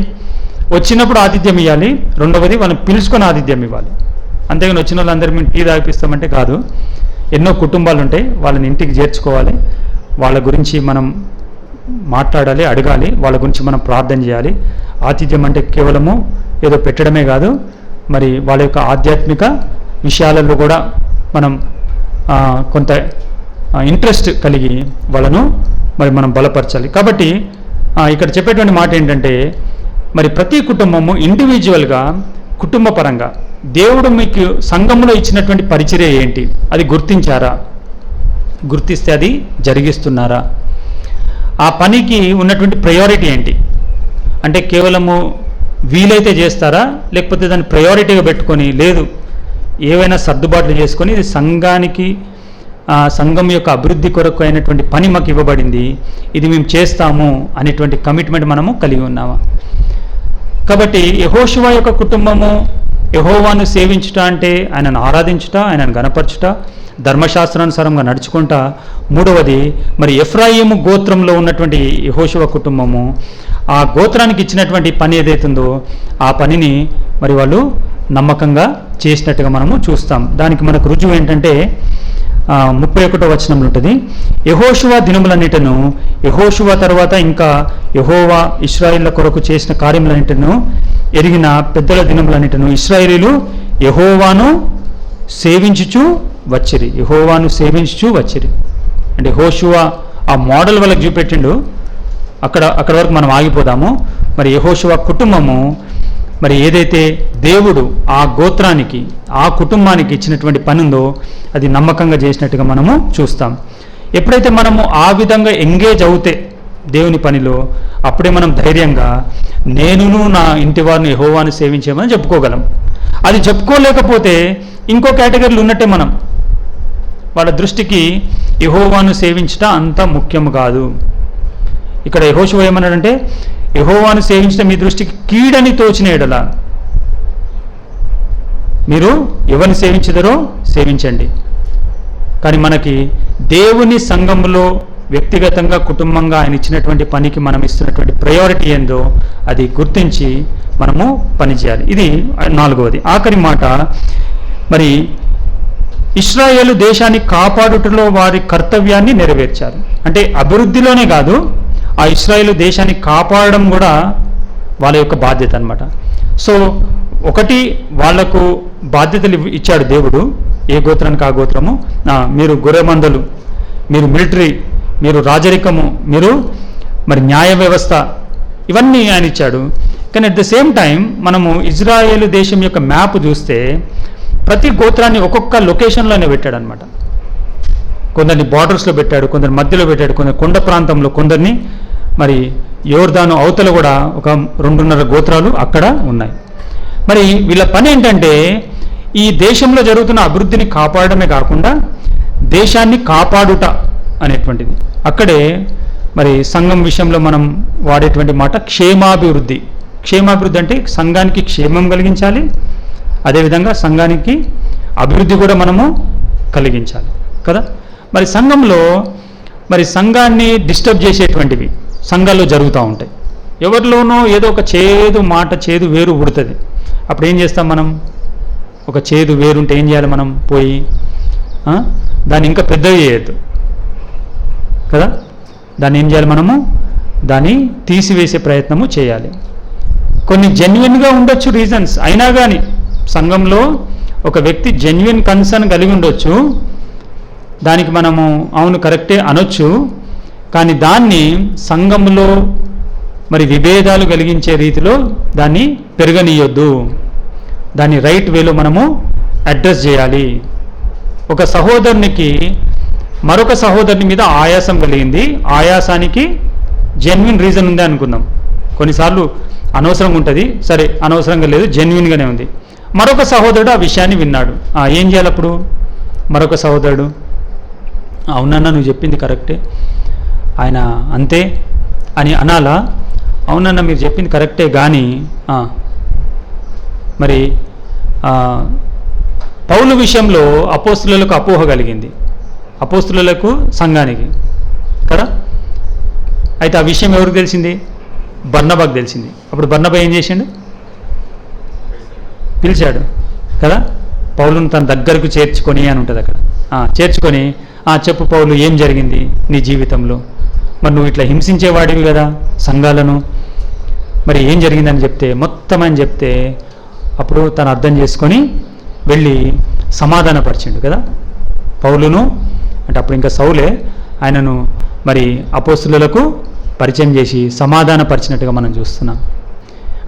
వచ్చినప్పుడు ఆతిథ్యం ఇవ్వాలి, రెండవది వాళ్ళని పిలుచుకొని ఆతిథ్యం ఇవ్వాలి. అంతేగాని వచ్చిన వాళ్ళందరూ మేము టీ తాగిపిస్తామంటే కాదు. ఎన్నో కుటుంబాలు ఉంటాయి, వాళ్ళని ఇంటికి చేర్చుకోవాలి, వాళ్ళ గురించి మనం మాట్లాడాలి, అడగాలి, వాళ్ళ గురించి మనం ప్రార్థన చేయాలి. ఆతిథ్యం అంటే కేవలము ఏదో పెట్టడమే కాదు, మరి వాళ్ళ యొక్క ఆధ్యాత్మిక విషయాలలో కూడా మనం కొంత ఇంట్రెస్ట్ కలిగి వాళ్ళను మరి మనం బలపరచాలి. కాబట్టి ఇక్కడ చెప్పేటువంటి మాట ఏంటంటే మరి ప్రతి కుటుంబము ఇండివిజువల్గా, కుటుంబ పరంగా దేవుడు మీకు సంఘంలో ఇచ్చినటువంటి పరిచర్య ఏంటి అది గుర్తించారా? గుర్తిస్తే అది జరిగిస్తున్నారా? ఆ పనికి ఉన్నటువంటి ప్రయారిటీ ఏంటి? అంటే కేవలము వీలైతే చేస్తారా, లేకపోతే దాన్ని ప్రయారిటీగా పెట్టుకొని లేదు ఏవైనా సర్దుబాట్లు చేసుకొని ఇది సంఘానికి, సంఘం యొక్క అభివృద్ధి కొరకు అయినటువంటి పని మాకు ఇవ్వబడింది, ఇది మేము చేస్తాము అనేటువంటి కమిట్మెంట్ మనము కలిగి ఉన్నామా? కాబట్టి యెహోషువ యొక్క కుటుంబము యెహోవాను సేవించుట అంటే ఆయనను ఆరాధించుట, ఆయనను గణపరచుట, ధర్మశాస్త్రానుసారంగా నడుచుకుంటా. మూడవది మరి ఎఫ్రాయిము గోత్రంలో ఉన్నటువంటి యెహోషువ కుటుంబము ఆ గోత్రానికి ఇచ్చినటువంటి పని ఏదైతుందో ఆ పనిని మరి వాళ్ళు నమ్మకంగా చేసినట్టుగా మనము చూస్తాం. దానికి మనకు రుజువు ఏంటంటే 31వ వచనంలో ఉంటుంది. యెహోషువ దినములన్నిటను, యెహోషువ తర్వాత ఇంకా యెహోవా ఇశ్రాయేళ్ల కొరకు చేసిన కార్యములన్నిటను ఎరిగిన పెద్దల దినములన్నిటను ఇశ్రాయేలీలు యెహోవాను సేవించుచు వచ్చిరి. యెహోవాను సేవించుచు వచ్చిరి అంటే యెహోషువ ఆ మోడల్ వాళ్ళకి చూపెట్టిండు. అక్కడ వరకు మనం ఆగిపోదాము. మరి యెహోషువ కుటుంబము మరి ఏదైతే దేవుడు ఆ గోత్రానికి, ఆ కుటుంబానికి ఇచ్చినటువంటి పని ఉందో అది నమ్మకంగా చేసినట్టుగా మనము చూస్తాం. ఎప్పుడైతే మనము ఆ విధంగా ఎంగేజ్ అవుతే దేవుని పనిలో, అప్పుడే మనం ధైర్యంగా నేనును నా ఇంటి వారిని యెహోవాను సేవించామని చెప్పుకోగలం. అది చెప్పుకోలేకపోతే ఇంకో కేటగిరీలు ఉన్నట్టే. మనం వాళ్ళ దృష్టికి యెహోవాను సేవించడం అంత ముఖ్యం కాదు. ఇక్కడ యెహోషువ ఏమన్నాడంటే యెహోవాను సేవించడం మీ దృష్టికి కీడని తోచిన ఎడల మీరు ఎవరిని సేవించదరో సేవించండి, కానీ మనకి దేవుని సంఘంలో వ్యక్తిగతంగా, కుటుంబంగా ఆయన ఇచ్చినటువంటి పనికి మనం ఇస్తున్నటువంటి ప్రయారిటీ ఏందో అది గుర్తించి మనము పనిచేయాలి. ఇది 4వది ఆఖరి మాట. మరి ఇశ్రాయేలు దేశాన్ని కాపాడుటలో వారి కర్తవ్యాన్ని నెరవేర్చారు. అంటే అభివృద్ధిలోనే కాదు, ఆ ఇశ్రాయేలు దేశాన్ని కాపాడడం కూడా వాళ్ళ యొక్క బాధ్యత అన్నమాట. సో ఒకటి వాళ్లకు బాధ్యతలు ఇచ్చాడు దేవుడు, ఏ గోత్రానికి ఆ గోత్రము. మీరు గొర్రెమందలు, మీరు మిలిటరీ, మీరు రాజరికము, మీరు మరి న్యాయ వ్యవస్థ, ఇవన్నీ ఆయన ఇచ్చాడు. కానీ అట్ ద సేమ్ టైం మనము ఇజ్రాయేలు దేశం యొక్క మ్యాప్ చూస్తే ప్రతి గోత్రాన్ని ఒక్కొక్క లొకేషన్లోనే పెట్టాడు అనమాట. కొందరిని బార్డర్స్లో పెట్టాడు, కొందరు మధ్యలో పెట్టాడు, కొందరు కొండ ప్రాంతంలో, కొందరిని మరి యోర్దాను అవతల కూడా ఒక 2.5 గోత్రాలు అక్కడ ఉన్నాయి. మరి వీళ్ళ పని ఏంటంటే ఈ దేశంలో జరుగుతున్న అభివృద్ధిని కాపాడమే కాకుండా దేశాన్ని కాపాడుట అనేటువంటిది. అక్కడే మరి సంఘం విషయంలో మనం వాడేటువంటి మాట క్షేమాభివృద్ధి. క్షేమాభివృద్ధి అంటే సంఘానికి క్షేమం కలిగించాలి, అదేవిధంగా సంఘానికి అభివృద్ధి కూడా మనము కలిగించాలి కదా. మరి సంఘంలో మరి సంఘాన్ని డిస్టర్బ్ చేసేటువంటివి సంఘాల్లో జరుగుతూ ఉంటాయి. ఎవరిలోనో ఏదో ఒక చేదు మాట, చేదు వేరు పుడుతుంది. అప్పుడు ఏం చేస్తాం మనం? ఒక చేదు వేరుంటే ఏం చేయాలి? మనం పోయి దాన్ని ఇంకా పెద్దవి చేయొద్దు కదా. దాన్ని ఏం చేయాలి మనము, దాన్ని తీసివేసే ప్రయత్నము చేయాలి. కొన్ని జెన్యున్గా ఉండొచ్చు రీజన్స్, అయినా కానీ సంఘంలో ఒక వ్యక్తి జెన్యున్ కన్సర్న్ కలిగి ఉండొచ్చు, దానికి మనము అవును కరెక్టే అనొచ్చు. కానీ దాన్ని సంఘంలో మరి విభేదాలు కలిగించే రీతిలో దాన్ని పెరగనీయొద్దు. దాన్ని రైట్ వేలో మనము అడ్రస్ చేయాలి. ఒక సహోదరునికి మరొక సహోదరుని మీద ఆయాసం కలిగింది, ఆయాసానికి జెన్యున్ రీజన్ ఉంది అనుకుందాం. కొన్నిసార్లు అనవసరంగా ఉంటుంది, సరే అనవసరంగా లేదు, జెన్యున్గానే ఉంది. మరొక సహోదరుడు ఆ విషయాన్ని విన్నాడు. ఏం చేయాలి అప్పుడు? మరొక సహోదరుడు, అవునన్నా నువ్వు చెప్పింది కరెక్టే, ఆయన అంతే అని అనాలా? అవునన్నా మీరు చెప్పింది కరెక్టే, కానీ మరి పౌలు విషయంలో అపోస్తులకు అపోహ కలిగింది, అపోస్తులకు సంఘానికి కదా. అయితే ఆ విషయం ఎవరికి తెలిసింది? బర్నబాకు తెలిసింది. అప్పుడు బర్నబా ఏం చేసిండు? పిలిచాడు కదా, పౌలును తన దగ్గరకు చేర్చుకొని అని ఉంటుంది అక్కడ. చేర్చుకొని చెప్పు పౌలు, ఏం జరిగింది నీ జీవితంలో? మరి నువ్వు ఇట్లా హింసించేవాడివి కదా సంఘాలను, మరి ఏం జరిగిందని చెప్తే, మొత్తం అని చెప్తే అప్పుడు తను అర్థం చేసుకొని వెళ్ళి సమాధానపరిచిండు కదా పౌలును. అంటే అప్పుడు ఇంకా సౌలే ఆయనను మరి అపోస్తులకు పరిచయం చేసి సమాధానపరిచినట్టుగా మనం చూస్తున్నాం.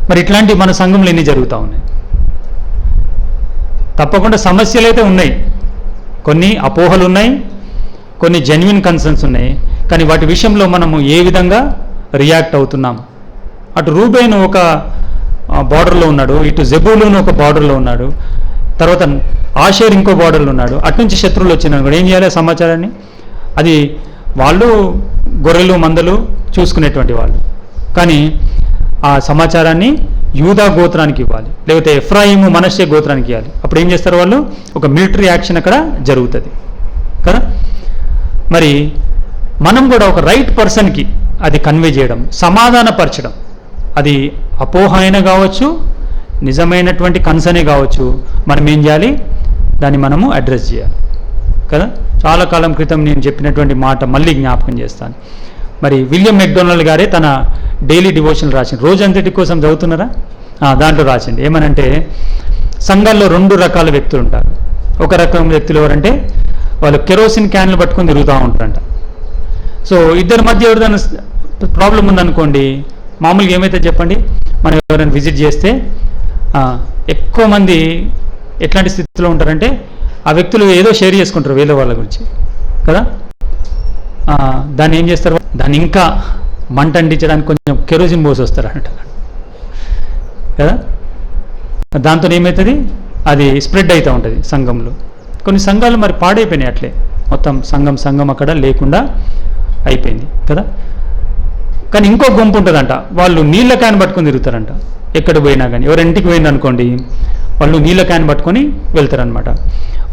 మరి ఇట్లాంటివి మన సంఘంలో ఎన్ని జరుగుతూ ఉన్నాయి? తప్పకుండా సమస్యలు అయితే ఉన్నాయి, కొన్ని అపోహలు ఉన్నాయి, కొన్ని జెన్యున్ కన్సర్న్స్ ఉన్నాయి. కానీ వాటి విషయంలో మనము ఏ విధంగా రియాక్ట్ అవుతున్నాం? అటు రూబేను ఒక బార్డర్లో ఉన్నాడు, ఇటు జెబూలూను ఒక బార్డర్లో ఉన్నాడు, తర్వాత ఆషేర్ ఇంకో బార్డర్లో ఉన్నాడు. అటు నుంచి శత్రువులు వచ్చినాడు కూడా ఏం చేయాలి? సమాచారాన్ని, అది వాళ్ళు గొర్రెలు మందలు చూసుకునేటువంటి వాళ్ళు, కానీ ఆ సమాచారాన్ని యూదా గోత్రానికి ఇవ్వాలి, లేకపోతే ఎఫ్రాయిము మనష్షే గోత్రానికి ఇవ్వాలి. అప్పుడు ఏం చేస్తారు వాళ్ళు? ఒక మిలిటరీ యాక్షన్ అక్కడ జరుగుతుంది కదా. మరి మనం కూడా ఒక రైట్ పర్సన్కి అది కన్వే చేయడం, సమాధానపరచడం, అది అపోహ అయినా కావచ్చు, నిజమైనటువంటి కన్సర్నే కావచ్చు, మనం ఏం చేయాలి? దాన్ని మనము అడ్రస్ చేయాలి కదా. చాలా కాలం క్రితం నేను చెప్పినటువంటి మాట మళ్ళీ జ్ఞాపకం చేస్తాను. మరి విలియం మెక్డొనాల్డ్ గారే తన డైలీ డివోషన్ రాసింది, రోజంతటి కోసం చదువుతున్నారా? దాంట్లో రాసింది ఏమనంటే, సంఘాల్లో 2 రకాల వ్యక్తులు ఉంటారు. ఒక రకం వ్యక్తులు ఎవరంటే వాళ్ళు కెరోసిన్ క్యాన్లు పట్టుకొని తిరుగుతూ ఉంటారంట. సో ఇద్దరి మధ్య ఎవరిదైనా ప్రాబ్లం ఉందనుకోండి, మామూలుగా ఏమైతే చెప్పండి, మనం ఎవరైనా విజిట్ చేస్తే ఎక్కువ మంది ఎట్లాంటి స్థితిలో ఉంటారంటే, ఆ వ్యక్తులు ఏదో షేర్ చేసుకుంటారు వేరే వాళ్ళ గురించి కదా. దాన్ని ఏం చేస్తారు? దాన్ని ఇంకా మంట అంటించడానికి కొంచెం కెరోసిన్ పోసి వస్తారంట కదా. దాంతో ఏమవుతుంది? అది స్ప్రెడ్ అవుతూ ఉంటుంది సంఘంలో. కొన్ని సంఘాలు మరి పాడైపోయినాయి అట్లే, మొత్తం సంఘం అక్కడ లేకుండా అయిపోయింది కదా. కానీ ఇంకో గుంపు ఉంటుందంట, వాళ్ళు నీళ్ళ క్యాన్ పట్టుకొని తిరుగుతారంట. ఎక్కడ పోయినా కానీ ఎవరింటికి పోయింది అనుకోండి, వాళ్ళు నీళ్ళ క్యాన్ పట్టుకొని వెళ్తారనమాట.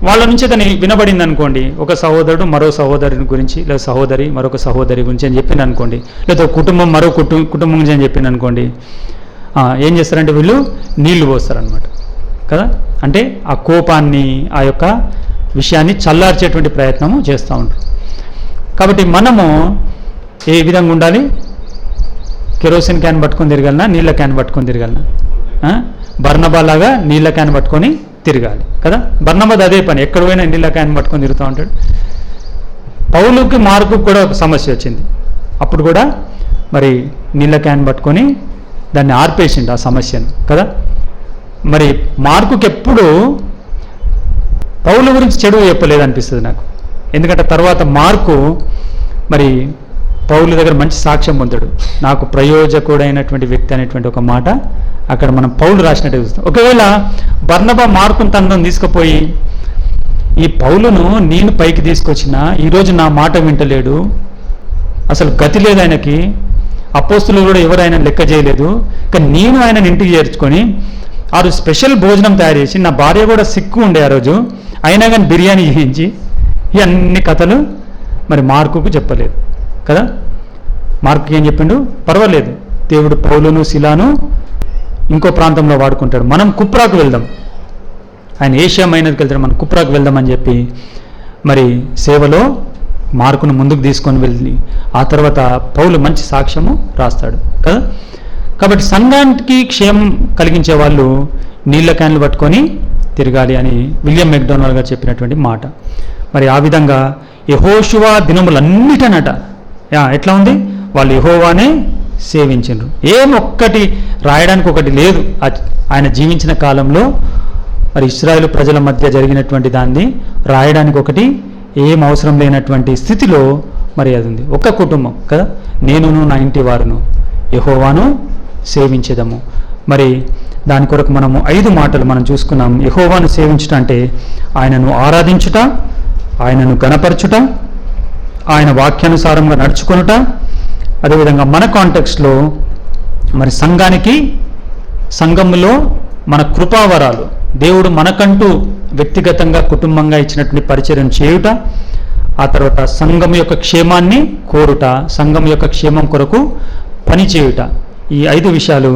వాళ్ళ నుంచి దాన్ని వినబడింది అనుకోండి, ఒక సహోదరుడు మరో సహోదరుని గురించి, లేదా సహోదరి మరొక సహోదరి గురించి అని చెప్పింది అనుకోండి, లేదా కుటుంబం మరో కుటుంబం గురించి అని చెప్పింది అనుకోండి, ఏం చేస్తారంటే వీళ్ళు నీళ్లు పోస్తారనమాట కదా. అంటే ఆ కోపాన్ని, ఆ యొక్క విషయాన్ని చల్లార్చేటువంటి ప్రయత్నము చేస్తూ ఉంటారు. కాబట్టి మనము ఏ విధంగా ఉండాలి? కెరోసిన్ క్యాన్ పట్టుకొని తిరగాలనా, నీళ్ళ క్యాన్ పట్టుకొని తిరగాలనా? బర్నబా లాగా నీళ్ళ క్యాన్ పట్టుకొని తిరగాలి కదా. బర్నబాది అదే పని, ఎక్కడ పోయినా నీళ్ళ క్యాన్ పట్టుకొని తిరుగుతూ ఉంటాడు. పౌలుకి మార్కుకు కూడా ఒక సమస్య వచ్చింది, అప్పుడు కూడా మరి నీళ్ళ క్యాన్ పట్టుకొని దాన్ని ఆర్పేసిండు ఆ సమస్యను కదా. మరి మార్కుకి ఎప్పుడు పౌలు గురించి చెడు చెప్పలేదు అనిపిస్తుంది నాకు. ఎందుకంటే తర్వాత మార్కు మరి పౌలు దగ్గర మంచి సాక్ష్యం పొందాడు, నాకు ప్రయోజకుడైనటువంటి వ్యక్తి అనేటువంటి ఒక మాట అక్కడ మనం పౌలు రాసినట్టు చూస్తాం. ఒకవేళ బర్నబా మార్కును తనను తీసుకుపోయి, ఈ పౌలును నేను పైకి తీసుకొచ్చినా ఈరోజు నా మాట వింటలేడు, అసలు గతి లేదు ఆయనకి, అపోస్తులు కూడా ఎవరు ఆయన లెక్క చేయలేదు, కానీ నేను ఆయనను ఇంటికి చేర్చుకొని ఆ రోజు స్పెషల్ భోజనం తయారు చేసి, నా భార్య కూడా సిక్కు ఉండే ఆ రోజు, అయినా కానీ బిర్యానీ చేయించి, ఈ అన్ని కథలు మరి మార్కుకు చెప్పలేదు కదా. మార్కుకి ఏం చెప్పిండు? పర్వాలేదు, దేవుడు పౌలును శిలాను ఇంకో ప్రాంతంలో వాడుకుంటాడు, మనం కుప్రాకు వెళ్దాం, ఆయన ఏషియా మైనర్కి వెళ్తాడు, మనం కుప్రాకు వెళ్దాం అని చెప్పి మరి సేవలో మార్కును ముందుకు తీసుకొని వెళ్ళి ఆ తర్వాత పౌలు మంచి సాక్ష్యము రాస్తాడు కదా. కాబట్టి సంఘానికి క్షేమం కలిగించే వాళ్ళు నీళ్ళ క్యాన్లు పట్టుకొని తిరగాలి అని విలియం మెక్డొనాల్డ్ గారు చెప్పినటువంటి మాట. మరి ఆ విధంగా యెహోషువ దినములన్నిటనట ఎట్లా ఉంది, వాళ్ళు యెహోవానే సేవించారు. ఒక్కటి రాయడానికి ఒకటి లేదు ఆయన జీవించిన కాలంలో. మరి ఇశ్రాయేలు ప్రజల మధ్య జరిగినటువంటి దాన్ని రాయడానికి ఒకటి ఏం అవసరం లేనటువంటి స్థితిలో మరి అది ఉంది. ఒక కుటుంబం కదా, నేనును నా ఇంటి వారును యెహోవాను సేవించేదము. మరి దాని కొరకు మనము 5 మాటలు మనం చూసుకున్నాం. యెహోవాను సేవించుట అంటే ఆయనను ఆరాధించుట, ఆయనను గణపరచుట, ఆయన వాక్యానుసారంగా నడుచుకొనుట. అదేవిధంగా మన కాంటెక్స్ట్లో మరి సంఘంలో మన కృపావరాలు దేవుడు మనకంటూ వ్యక్తిగతంగా కుటుంబంగా ఇచ్చినటువంటి పరిచర్యం చేయుట, ఆ తర్వాత సంఘం యొక్క క్షేమాన్ని కోరుట, సంఘం యొక్క క్షేమం కొరకు పని చేయుట. ఈ 5 విషయాలు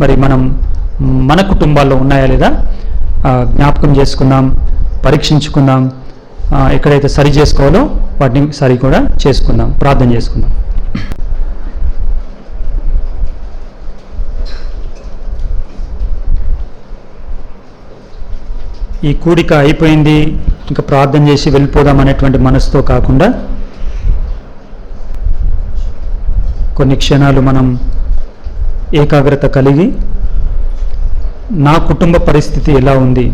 మరి మనం మన కుటుంబాల్లో ఉన్నాయా లేదా జ్ఞాపకం చేసుకుందాం, పరీక్షించుకుందాం. ఎక్కడైతే సరి చేసుకోవాలో వాటిని సరి కూడా చేసుకుందాం. ప్రార్థన చేసుకుందాం. ఈ కూడిక అయిపోయింది ఇంకా ప్రార్థన చేసి వెళ్ళిపోదాం అనేటువంటి మనసుతో కాకుండా కొన్ని క్షణాలు మనం ఏకాగ్రత కలిగి నా కుటుంబ పరిస్థితి ఎలా ఉంది,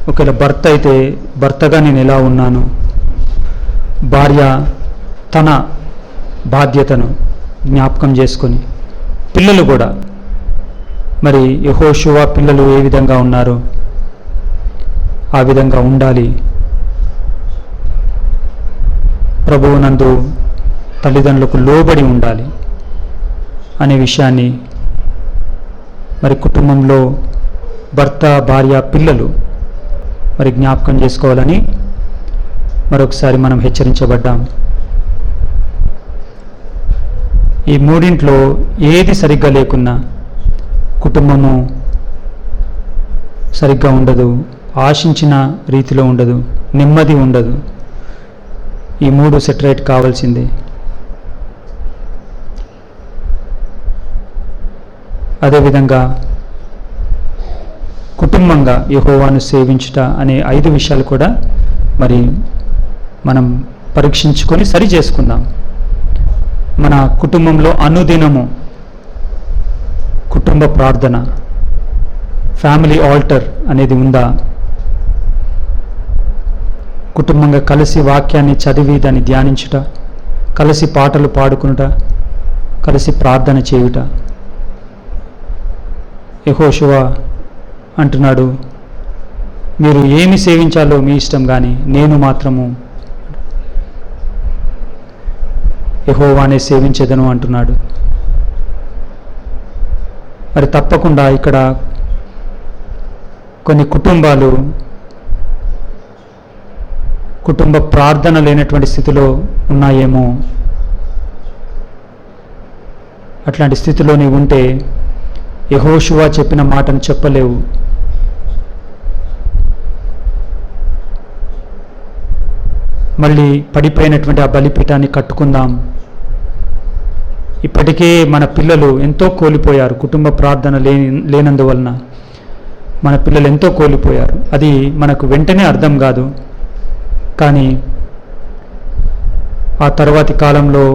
ఒకవేళ భర్త అయితే భర్తగా నేను ఎలా ఉన్నాను, భార్య తన బాధ్యతను జ్ఞాపకం చేసుకొని, పిల్లలు కూడా మరి యెహోషువ పిల్లలు ఏ విధంగా ఉన్నారో ఆ విధంగా ఉండాలి. ప్రభువునందు తల్లిదండ్రులకు లోబడి ఉండాలి అనే విషయాన్ని మరి కుటుంబంలో భర్త, భార్య, పిల్లలు మరి జ్ఞాపకం చేసుకోవాలని మరొకసారి మనం హెచ్చరించబడ్డాం. ఈ మూడింట్లో ఏది సరిగ్గా లేకున్నా కుటుంబము సరిగ్గా ఉండదు, ఆశించిన రీతిలో ఉండదు, నెమ్మది ఉండదు. ఈ 3 సెటరేట్ కావాల్సిందే. అదేవిధంగా కుటుంబంగా యెహోవాను సేవించుట అనే 5 విషయాలు కూడా మరి మనం పరీక్షించుకొని సరి చేసుకుందాం. మన కుటుంబంలో అనుదినము కుటుంబ ప్రార్థన, ఫ్యామిలీ ఆల్టర్ అనేది ఉందా? కుటుంబంగా కలిసి వాక్యాన్ని చదివి దాన్ని ధ్యానించుట, కలిసి పాటలు పాడుకునుట, కలిసి ప్రార్థన చేయుట. యెహోషువ అంటున్నాడు, మీరు ఏమి సేవించాలో మీ ఇష్టం, కానీ నేను మాత్రము యెహోవానే సేవించేదను అంటున్నాడు. మరి తప్పకుండా ఇక్కడ కొన్ని కుటుంబాలు కుటుంబ ప్రార్థన లేనటువంటి స్థితిలో ఉన్నాయేమో. అట్లాంటి స్థితిలో నీవు ఉంటే యెహోషువ చెప్పిన మాటను చెప్పలేవు. మళ్ళీ పడిపోయినటువంటి ఆ బలిపీఠాన్ని కట్టుకుందాం. ఇప్పటికే మన పిల్లలు ఎంతో కోల్పోయారు, కుటుంబ ప్రార్థన లేనందువలన మన పిల్లలు ఎంతో కోల్పోయారు. అది మనకు వెంటనే అర్థం కాదు, కానీ ఆ తర్వాతి కాలంలో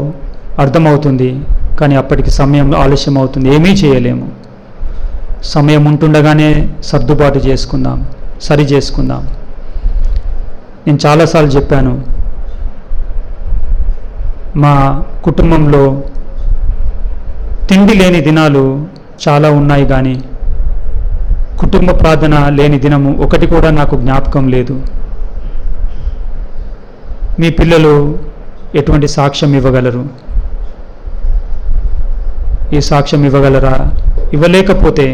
అర్థమవుతుంది. కానీ అప్పటికి సమయం ఆలస్యం అవుతుంది, ఏమీ చేయలేము. సమయం ఉంటుండగానే సర్దుబాటు చేసుకుందాం, సరి చేసుకుందాం. నేను చాలాసార్లు చెప్పాను, మా కుటుంబంలో తిండి లేని దినాలు చాలా ఉన్నాయి, కానీ కుటుంబ ప్రార్థన లేని దినము ఒకటి కూడా నాకు జ్ఞాపకం లేదు. మీ పిల్లలు ఎటువంటి సాక్ష్యం ఇవ్వగలరు? ఈ సాక్ష్యం ఇవ్వగలరా? ఇవ్వలేకపోతే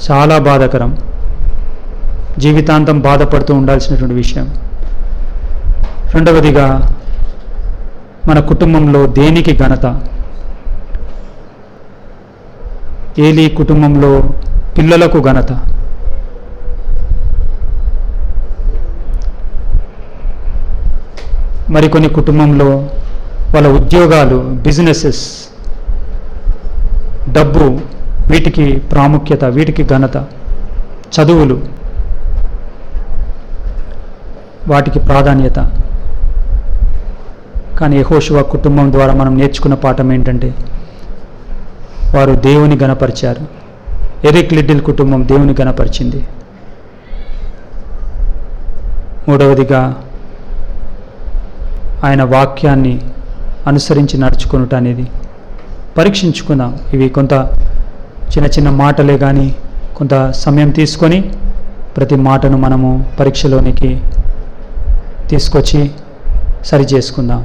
చాలా బాధాకరం, జీవితాంతం బాధపడుతూ ఉండాల్సినటువంటి విషయం. రెండవదిగా, మన కుటుంబంలో దేనికి ఘనత? ఏలీ కుటుంబంలో పిల్లలకు ఘనత, మరికొన్ని కుటుంబంలో వాళ్ళ ఉద్యోగాలు, బిజినెసెస్, డబ్బు, వీటికి ప్రాముఖ్యత, వీటికి ఘనత, చదువులు, వాటికి ప్రాధాన్యత. కానీ యెహోషువ కుటుంబం ద్వారా మనం నేర్చుకున్న పాఠం ఏంటంటే వారు దేవుని గణపరిచారు. ఎరిక్ లిటిల్ కుటుంబం దేవుని గణపరిచింది. మూడవదిగా ఆయన వాక్యాన్ని అనుసరించి నడుచుకొనుట అనేది పరీక్షించుకుందాం. ఇవి కొంత చిన్న చిన్న మాటలే, కానీ కొంత సమయం తీసుకొని ప్రతి మాటను మనము పరీక్షలోనికి తీసుకొచ్చి సరి చేసుకుందాం.